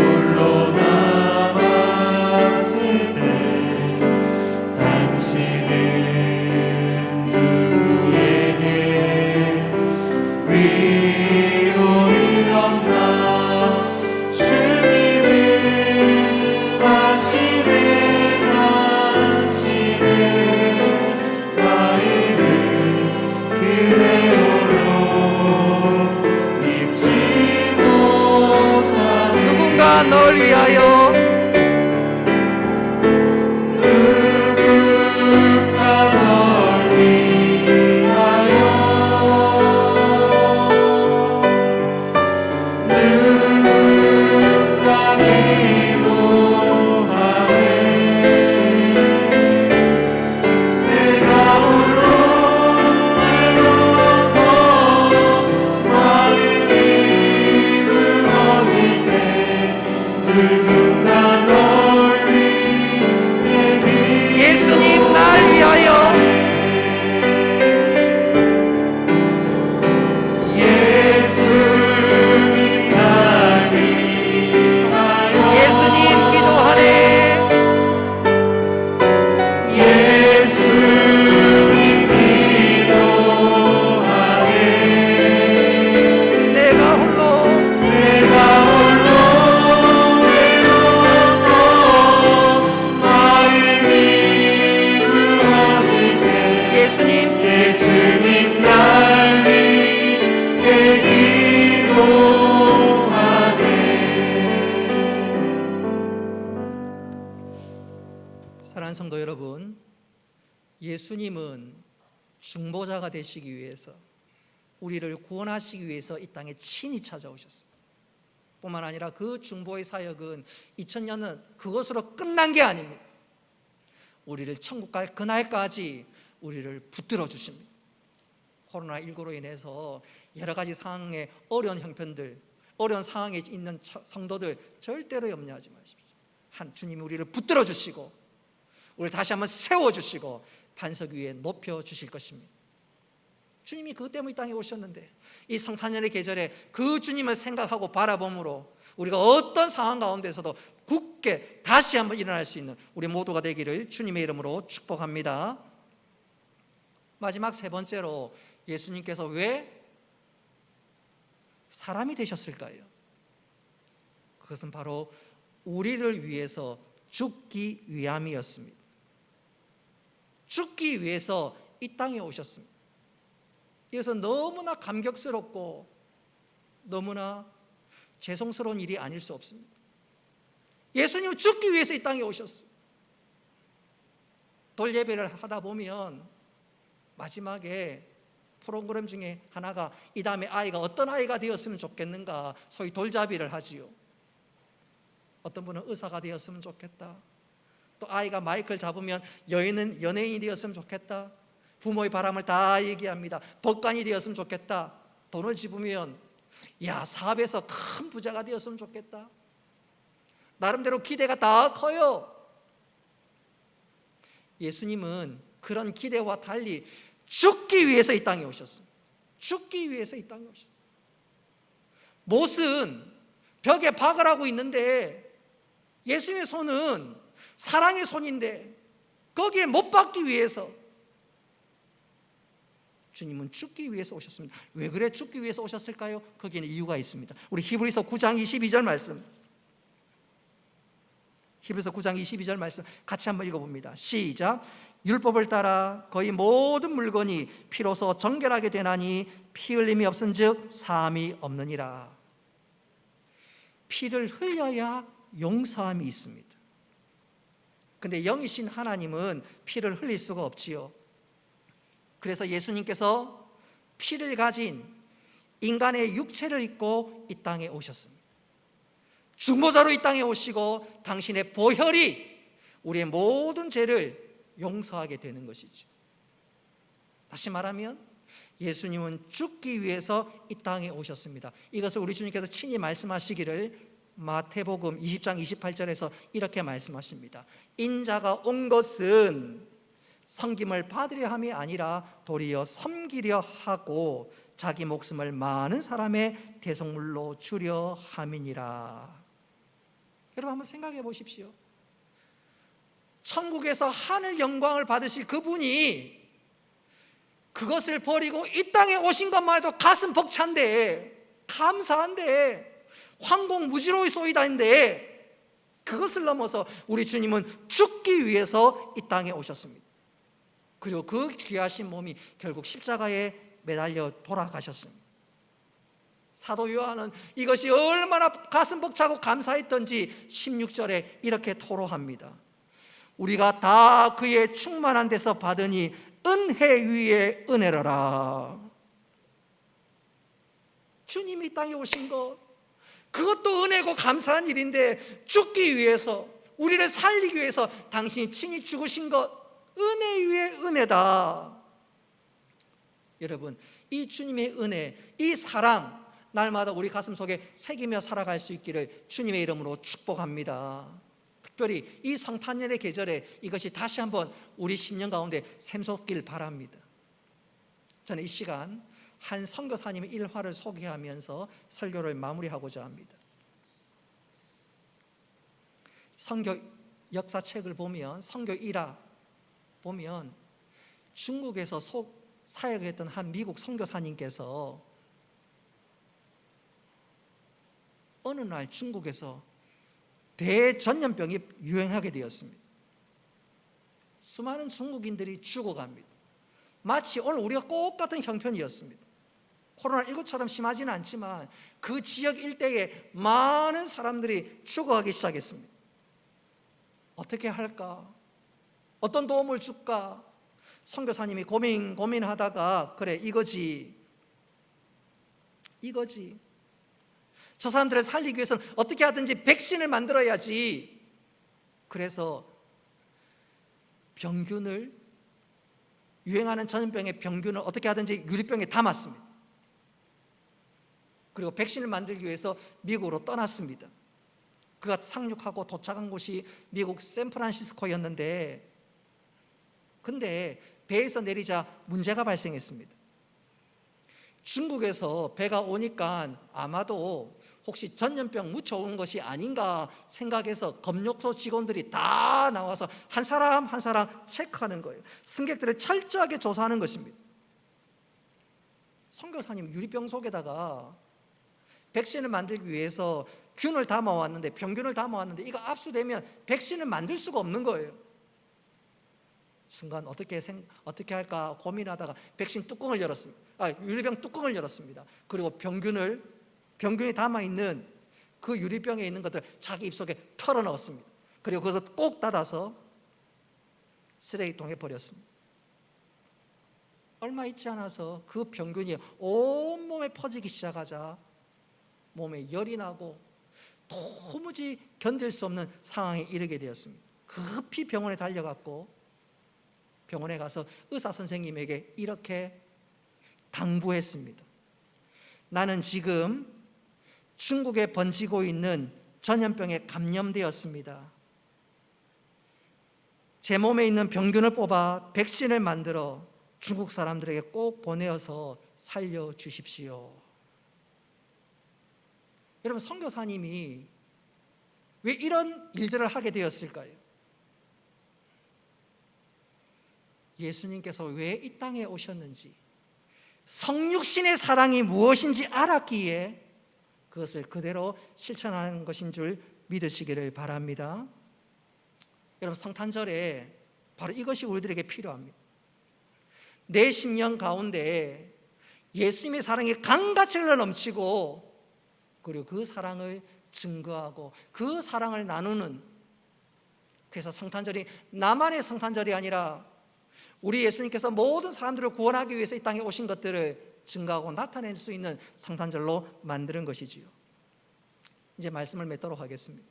홀로 남았을 때 당신은 누구에게 위로를 얻나 주님은 하시네 당신은 마음을 그대 홀로 잊지 못하네 누군가 널 위하여 누군가 널 위하여 누군가 기도하네 내가 홀로 외로워서 예수님은 중보자가 되시기 위해서, 우리를 구원하시기 위해서 이 땅에 친히 찾아오셨습니다. 뿐만 아니라 그 중보의 사역은 2000년은 그것으로 끝난 게 아닙니다. 우리를 천국 갈 그날까지 우리를 붙들어 주십니다. 코로나19로 인해서 여러 가지 상황의 어려운 형편들, 어려운 상황에 있는 성도들 절대로 염려하지 마십시오. 주님이 우리를 붙들어 주시고 우리를 다시 한번 세워주시고 반석 위에 높여주실 것입니다. 주님이 그것 때문에 이 땅에 오셨는데, 이 성탄절의 계절에 그 주님을 생각하고 바라봄으로 우리가 어떤 상황 가운데서도 굳게 다시 한번 일어날 수 있는 우리 모두가 되기를 주님의 이름으로 축복합니다. 마지막 세 번째로, 예수님께서 왜 사람이 되셨을까요? 그것은 바로 우리를 위해서 죽기 위함이었습니다. 죽기 위해서 이 땅에 오셨습니다. 그래서 너무나 감격스럽고 너무나 죄송스러운 일이 아닐 수 없습니다. 예수님은 죽기 위해서 이 땅에 오셨어요. 돌예배를 하다 보면 마지막에 프로그램 중에 하나가 이 다음에 아이가 어떤 아이가 되었으면 좋겠는가, 소위 돌잡이를 하지요. 어떤 분은 의사가 되었으면 좋겠다, 또 아이가 마이크를 잡으면 여인은 연예인이 되었으면 좋겠다, 부모의 바람을 다 얘기합니다. 법관이 되었으면 좋겠다, 돈을 집으면 사업에서 큰 부자가 되었으면 좋겠다. 나름대로 기대가 다 커요. 예수님은 그런 기대와 달리 죽기 위해서 이 땅에 오셨습니다. 죽기 위해서 이 땅에 오셨어요. 못은 벽에 박을 하고 있는데 예수님의 손은 사랑의 손인데 거기에 못 박기 위해서 주님은 죽기 위해서 오셨습니다. 왜 그래 죽기 위해서 오셨을까요? 거기에는 이유가 있습니다. 우리 히브리서 9장 22절 말씀, 히브리서 9장 22절 말씀 같이 한번 읽어봅니다. 시작. 율법을 따라 거의 모든 물건이 피로서 정결하게 되나니 피 흘림이 없은즉 사함이 없느니라. 피를 흘려야 용서함이 있습니다. 근데 영이신 하나님은 피를 흘릴 수가 없지요. 그래서 예수님께서 피를 가진 인간의 육체를 입고 이 땅에 오셨습니다. 중보자로 이 땅에 오시고 당신의 보혈이 우리의 모든 죄를 용서하게 되는 것이죠. 다시 말하면 예수님은 죽기 위해서 이 땅에 오셨습니다. 이것을 우리 주님께서 친히 말씀하시기를 마태복음 20장 28절에서 이렇게 말씀하십니다. 인자가 온 것은 섬김을 받으려 함이 아니라 도리어 섬기려 하고 자기 목숨을 많은 사람의 대속물로 주려 함이니라. 여러분 한번 생각해 보십시오. 천국에서 하늘 영광을 받으실 그분이 그것을 버리고 이 땅에 오신 것만 해도 가슴 벅찬데, 감사한데, 황공무지로소이다인데, 그것을 넘어서 우리 주님은 죽기 위해서 이 땅에 오셨습니다. 그리고 그 귀하신 몸이 결국 십자가에 매달려 돌아가셨습니다. 사도 요한은 이것이 얼마나 가슴 벅차고 감사했던지 16절에 이렇게 토로합니다. 우리가 다 그의 충만한 데서 받으니 은혜 위에 은혜로라. 주님이 이 땅에 오신 것, 그것도 은혜고 감사한 일인데 죽기 위해서, 우리를 살리기 위해서 당신이 친히 죽으신 것, 은혜 위에 은혜다. 여러분, 이 주님의 은혜, 이 사랑 날마다 우리 가슴 속에 새기며 살아갈 수 있기를 주님의 이름으로 축복합니다. 특별히 이 성탄절의 계절에 이것이 다시 한번 우리 심령 가운데 샘솟길 바랍니다. 저는 이 시간 한 선교사님의 일화를 소개하면서 설교를 마무리하고자 합니다. 선교 역사책을 보면, 선교 일화 보면 중국에서 사역했던 한 미국 선교사님께서 어느 날 중국에서 대전염병이 유행하게 되었습니다. 수많은 중국인들이 죽어갑니다. 마치 오늘 우리가 똑같은 형편이었습니다. 코로나19처럼 심하지는 않지만 그 지역 일대에 많은 사람들이 죽어가기 시작했습니다. 어떻게 할까? 어떤 도움을 줄까? 선교사님이 고민하다가 그래 이거지. 저 사람들을 살리기 위해서는 어떻게 하든지 백신을 만들어야지. 그래서 병균을, 유행하는 전염병의 병균을 어떻게 하든지 유리병에 담았습니다. 그리고 백신을 만들기 위해서 미국으로 떠났습니다. 그가 상륙하고 도착한 곳이 미국 샌프란시스코였는데, 근데 배에서 내리자 문제가 발생했습니다. 중국에서 배가 오니까 아마도 혹시 전염병 묻혀온 것이 아닌가 생각해서 검역소 직원들이 다 나와서 한 사람 한 사람 체크하는 거예요. 승객들을 철저하게 조사하는 것입니다. 선교사님 유리병 속에다가 백신을 만들기 위해서 균을 담아왔는데, 병균을 담아왔는데 이거 압수되면 백신을 만들 수가 없는 거예요. 순간 어떻게 할까 고민하다가 백신 뚜껑을 열었습니다. 유리병 뚜껑을 열었습니다. 그리고 병균이 담아있는 그 유리병에 있는 것들 자기 입속에 털어 넣었습니다. 그리고 그것을 꼭 닫아서 쓰레기통에 버렸습니다. 얼마 있지 않아서 그 병균이 온몸에 퍼지기 시작하자 몸에 열이 나고 도무지 견딜 수 없는 상황에 이르게 되었습니다. 급히 병원에 달려갔고, 병원에 가서 의사 선생님에게 이렇게 당부했습니다. 나는 지금 중국에 번지고 있는 전염병에 감염되었습니다. 제 몸에 있는 병균을 뽑아 백신을 만들어 중국 사람들에게 꼭 보내어서 살려주십시오. 여러분, 선교사님이 왜 이런 일들을 하게 되었을까요? 예수님께서 왜 이 땅에 오셨는지, 성육신의 사랑이 무엇인지 알았기에 그것을 그대로 실천하는 것인 줄 믿으시기를 바랍니다. 여러분, 성탄절에 바로 이것이 우리들에게 필요합니다. 내 심령 가운데 예수님의 사랑이 강같이 흘러넘치고, 그리고 그 사랑을 증거하고 그 사랑을 나누는, 그래서 성탄절이 나만의 성탄절이 아니라 우리 예수님께서 모든 사람들을 구원하기 위해서 이 땅에 오신 것들을 증거하고 나타낼 수 있는 성탄절로 만드는 것이지요. 이제 말씀을 맺도록 하겠습니다.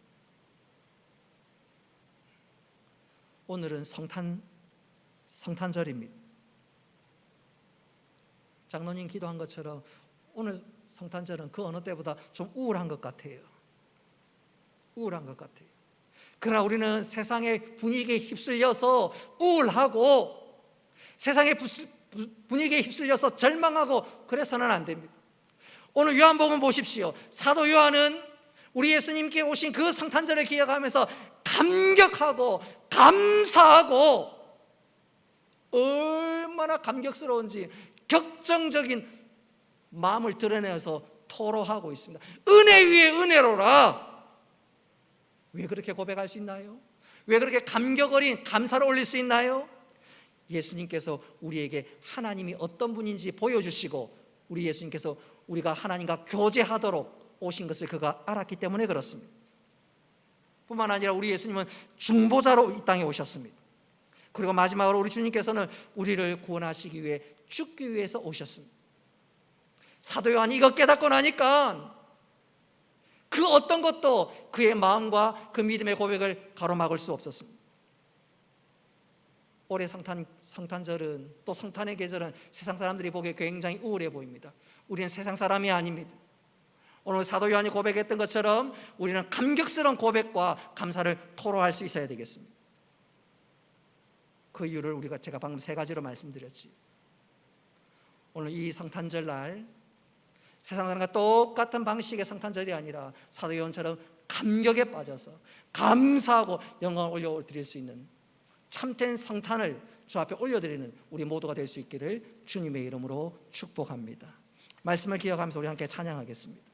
오늘은 성탄절입니다. 장로님 기도한 것처럼 오늘 성탄절은 그 어느 때보다 좀 우울한 것 같아요. 그러나 우리는 세상의 분위기에 휩쓸려서 우울하고, 세상의 분위기에 휩쓸려서 절망하고 그래서는 안 됩니다. 오늘 요한복음 보십시오. 사도 요한은 우리 예수님께 오신 그 성탄절을 기억하면서 감격하고 감사하고, 얼마나 감격스러운지 격정적인 마음을 드러내서 토로하고 있습니다. 은혜 위에 은혜로라. 왜 그렇게 고백할 수 있나요? 왜 그렇게 감격 어린 감사를 올릴 수 있나요? 예수님께서 우리에게 하나님이 어떤 분인지 보여주시고, 우리 예수님께서 우리가 하나님과 교제하도록 오신 것을 그가 알았기 때문에 그렇습니다. 뿐만 아니라 우리 예수님은 중보자로 이 땅에 오셨습니다. 그리고 마지막으로 우리 주님께서는 우리를 구원하시기 위해 죽기 위해서 오셨습니다. 사도 요한이 이거 깨닫고 나니까 그 어떤 것도 그의 마음과 그 믿음의 고백을 가로막을 수 없었습니다. 올해 성탄절은, 또 성탄의 계절은 세상 사람들이 보기에 굉장히 우울해 보입니다. 우리는 세상 사람이 아닙니다. 오늘 사도 요한이 고백했던 것처럼 우리는 감격스러운 고백과 감사를 토로할 수 있어야 되겠습니다. 그 이유를 제가 방금 3가지로 말씀드렸지. 오늘 이 성탄절 날 세상 사람과 똑같은 방식의 성탄절이 아니라 사도 요한처럼 감격에 빠져서 감사하고 영광을 올려드릴 수 있는 참된 성탄을 주 앞에 올려드리는 우리 모두가 될 수 있기를 주님의 이름으로 축복합니다. 말씀을 기억하면서 우리 함께 찬양하겠습니다.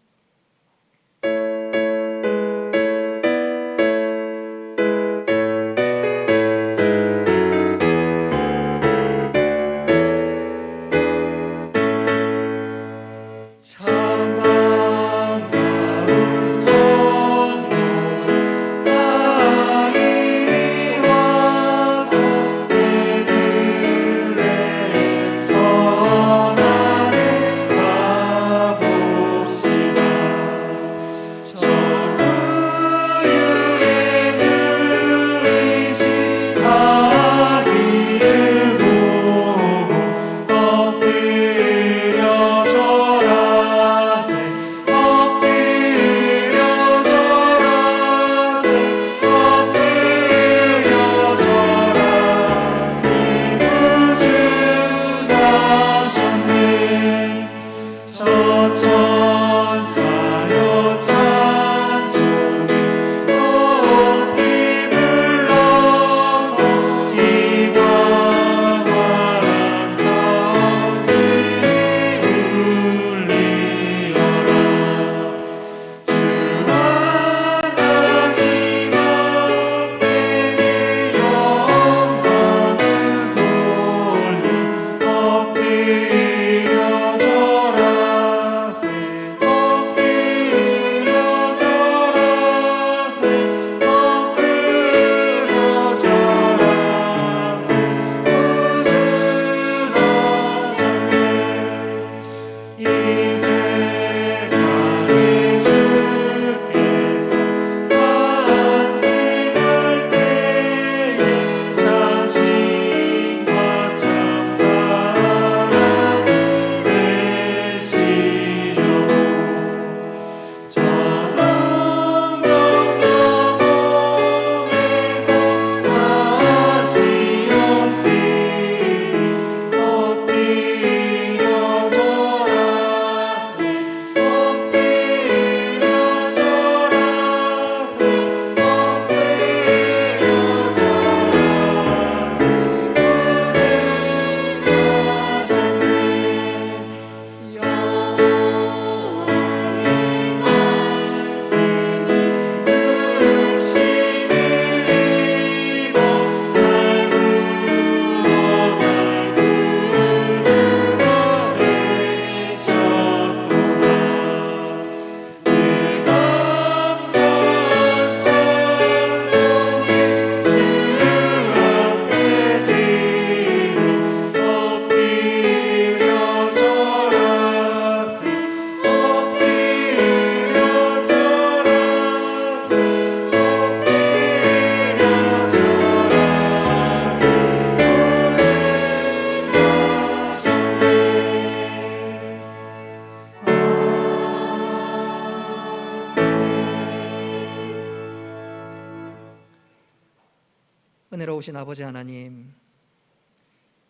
은혜로우신 아버지 하나님,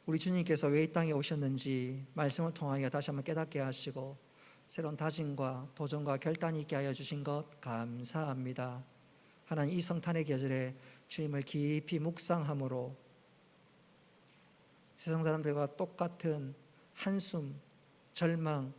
우리 주님께서 왜 이 땅에 오셨는지 말씀을 통하여 다시 한번 깨닫게 하시고 새로운 다짐과 도전과 결단이 있게 하여 주신 것 감사합니다. 하나님, 이 성탄의 계절에 주님을 깊이 묵상함으로 세상 사람들과 똑같은 한숨, 절망,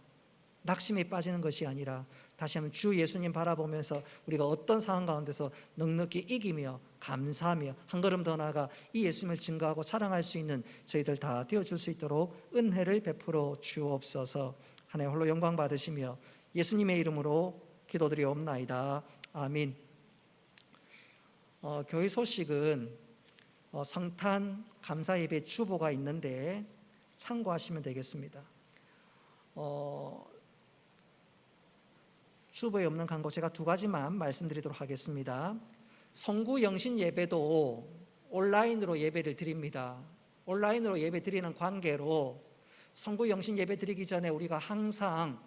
낙심에 빠지는 것이 아니라 다시 한번 주 예수님 바라보면서 우리가 어떤 상황 가운데서 넉넉히 이기며 감사하며 한 걸음 더 나아가 이 예수님을 증거하고 사랑할 수 있는 저희들 다 되어줄 수 있도록 은혜를 베풀어 주옵소서. 하나님 홀로 영광 받으시며 예수님의 이름으로 기도드리옵나이다. 아멘. 교회 소식은 성탄 감사 예배 주보가 있는데 참고하시면 되겠습니다. 주보에 없는 광고 제가 두 가지만 말씀드리도록 하겠습니다. 성구 영신 예배도 온라인으로 예배를 드립니다. 온라인으로 예배 드리는 관계로 성구 영신 예배 드리기 전에 우리가 항상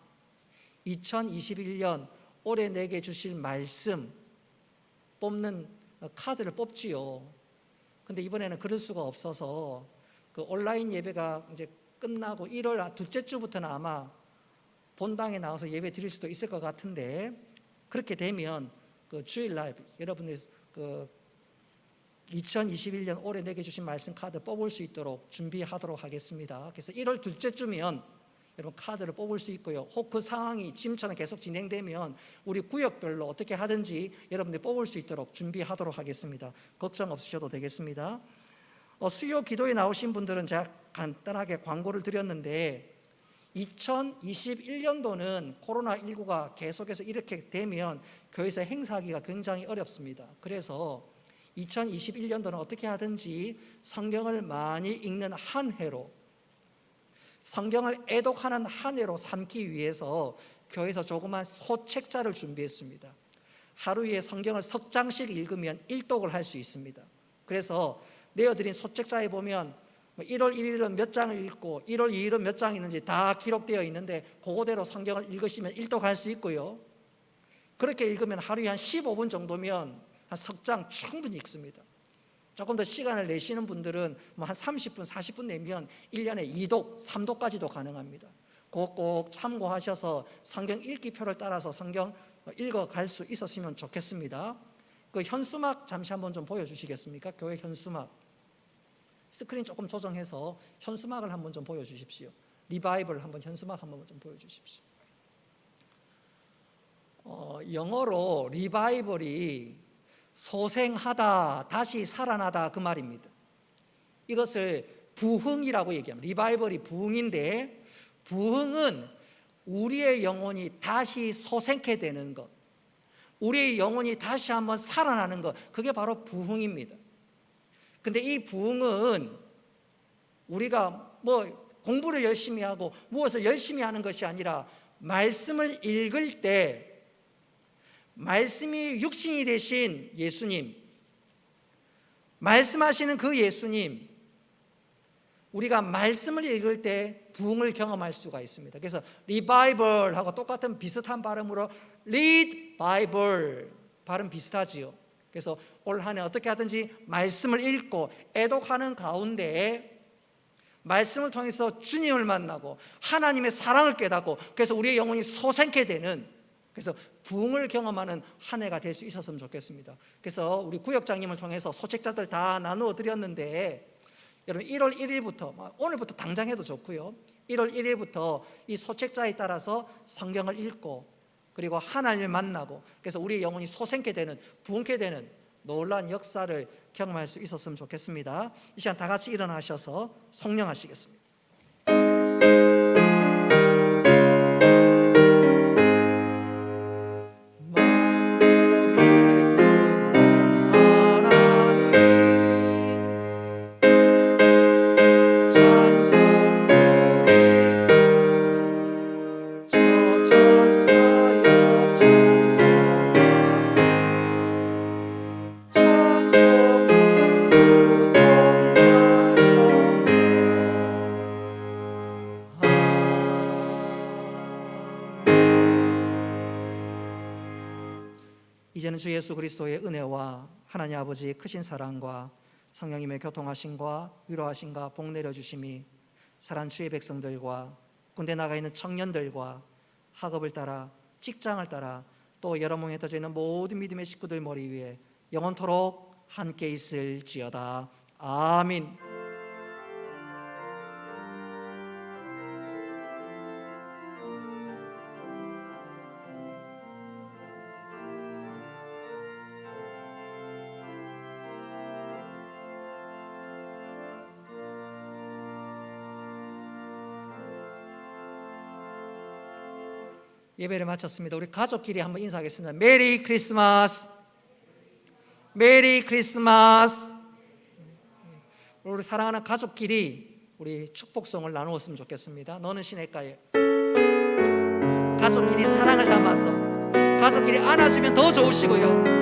2021년 올해 내게 주실 말씀 뽑는 카드를 뽑지요. 근데 이번에는 그럴 수가 없어서 그 온라인 예배가 이제 끝나고 1월 둘째 주부터는 아마 본당에 나와서 예배 드릴 수도 있을 것 같은데, 그렇게 되면 그 주일날 여러분들 그 2021년 올해 내게 주신 말씀 카드 뽑을 수 있도록 준비하도록 하겠습니다. 그래서 1월 둘째 주면 여러분 카드를 뽑을 수 있고요. 혹 그 상황이 지금처럼 계속 진행되면 우리 구역별로 어떻게 하든지 여러분들이 뽑을 수 있도록 준비하도록 하겠습니다. 걱정 없으셔도 되겠습니다. 수요 기도에 나오신 분들은 제가 간단하게 광고를 드렸는데 2021년도는 코로나19가 계속해서 이렇게 되면 교회에서 행사하기가 굉장히 어렵습니다. 그래서 2021년도는 어떻게 하든지 성경을 많이 읽는 한 해로, 성경을 애독하는 한 해로 삼기 위해서 교회에서 조그만 소책자를 준비했습니다. 하루에 성경을 석 장씩 읽으면 일독을 할 수 있습니다. 그래서 내어드린 소책자에 보면 1월 1일은 몇 장을 읽고 1월 2일은 몇 장 있는지 다 기록되어 있는데 그거대로 성경을 읽으시면 일독할 수 있고요. 그렇게 읽으면 하루에 한 15분 정도면 한 석 장 충분히 읽습니다. 조금 더 시간을 내시는 분들은 뭐 한 30분, 40분 내면 1년에 2독, 3독까지도 가능합니다. 그거 꼭 참고하셔서 성경 읽기표를 따라서 성경 읽어갈 수 있었으면 좋겠습니다. 그 현수막 잠시 한번 좀 보여주시겠습니까? 교회 현수막. 스크린 조금 조정해서 현수막을 한번 좀 보여주십시오. 리바이벌 한번 현수막 한번 좀 보여주십시오. 영어로 리바이벌이 소생하다, 다시 살아나다 그 말입니다. 이것을 부흥이라고 얘기합니다. 리바이벌이 부흥인데, 부흥은 우리의 영혼이 다시 소생케 되는 것, 우리의 영혼이 다시 한번 살아나는 것, 그게 바로 부흥입니다. 근데 이 부흥은 우리가 뭐 공부를 열심히 하고 무엇을 열심히 하는 것이 아니라 말씀을 읽을 때 말씀이 육신이 되신 예수님, 말씀하시는 그 예수님, 우리가 말씀을 읽을 때 부흥을 경험할 수가 있습니다. 그래서 리바이벌하고 똑같은 비슷한 발음으로 read Bible 발음 비슷하지요. 그래서 올 한 해 어떻게 하든지 말씀을 읽고 애독하는 가운데 말씀을 통해서 주님을 만나고 하나님의 사랑을 깨닫고 그래서 우리의 영혼이 소생케 되는, 그래서 부흥을 경험하는 한 해가 될 수 있었으면 좋겠습니다. 그래서 우리 구역장님을 통해서 소책자들 다 나누어 드렸는데 여러분 1월 1일부터 오늘부터 당장 해도 좋고요. 1월 1일부터 이 소책자에 따라서 성경을 읽고 그리고 하나님을 만나고 그래서 우리의 영혼이 소생케 되는, 부흥케 되는 놀라운 역사를 경험할 수 있었으면 좋겠습니다. 이 시간 다 같이 일어나셔서 성령하시겠습니다. 이제는 주 예수 그리스도의 은혜와 하나님 아버지의 크신 사랑과 성령님의 교통하심과 위로하심과 복 내려주심이 사랑 주의 백성들과 군대 나가 있는 청년들과 학업을 따라 직장을 따라 또 여러 몸에 흩어져 있는 모든 믿음의 식구들 머리 위에 영원토록 함께 있을지어다. 아멘. 예배를 마쳤습니다. 우리 가족끼리 한번 인사하겠습니다. 메리 크리스마스. 메리 크리스마스. 우리 사랑하는 가족끼리 우리 축복송을 나누었으면 좋겠습니다. 너는 시냇가에. 가족끼리 사랑을 담아서 가족끼리 안아주면 더 좋으시고요.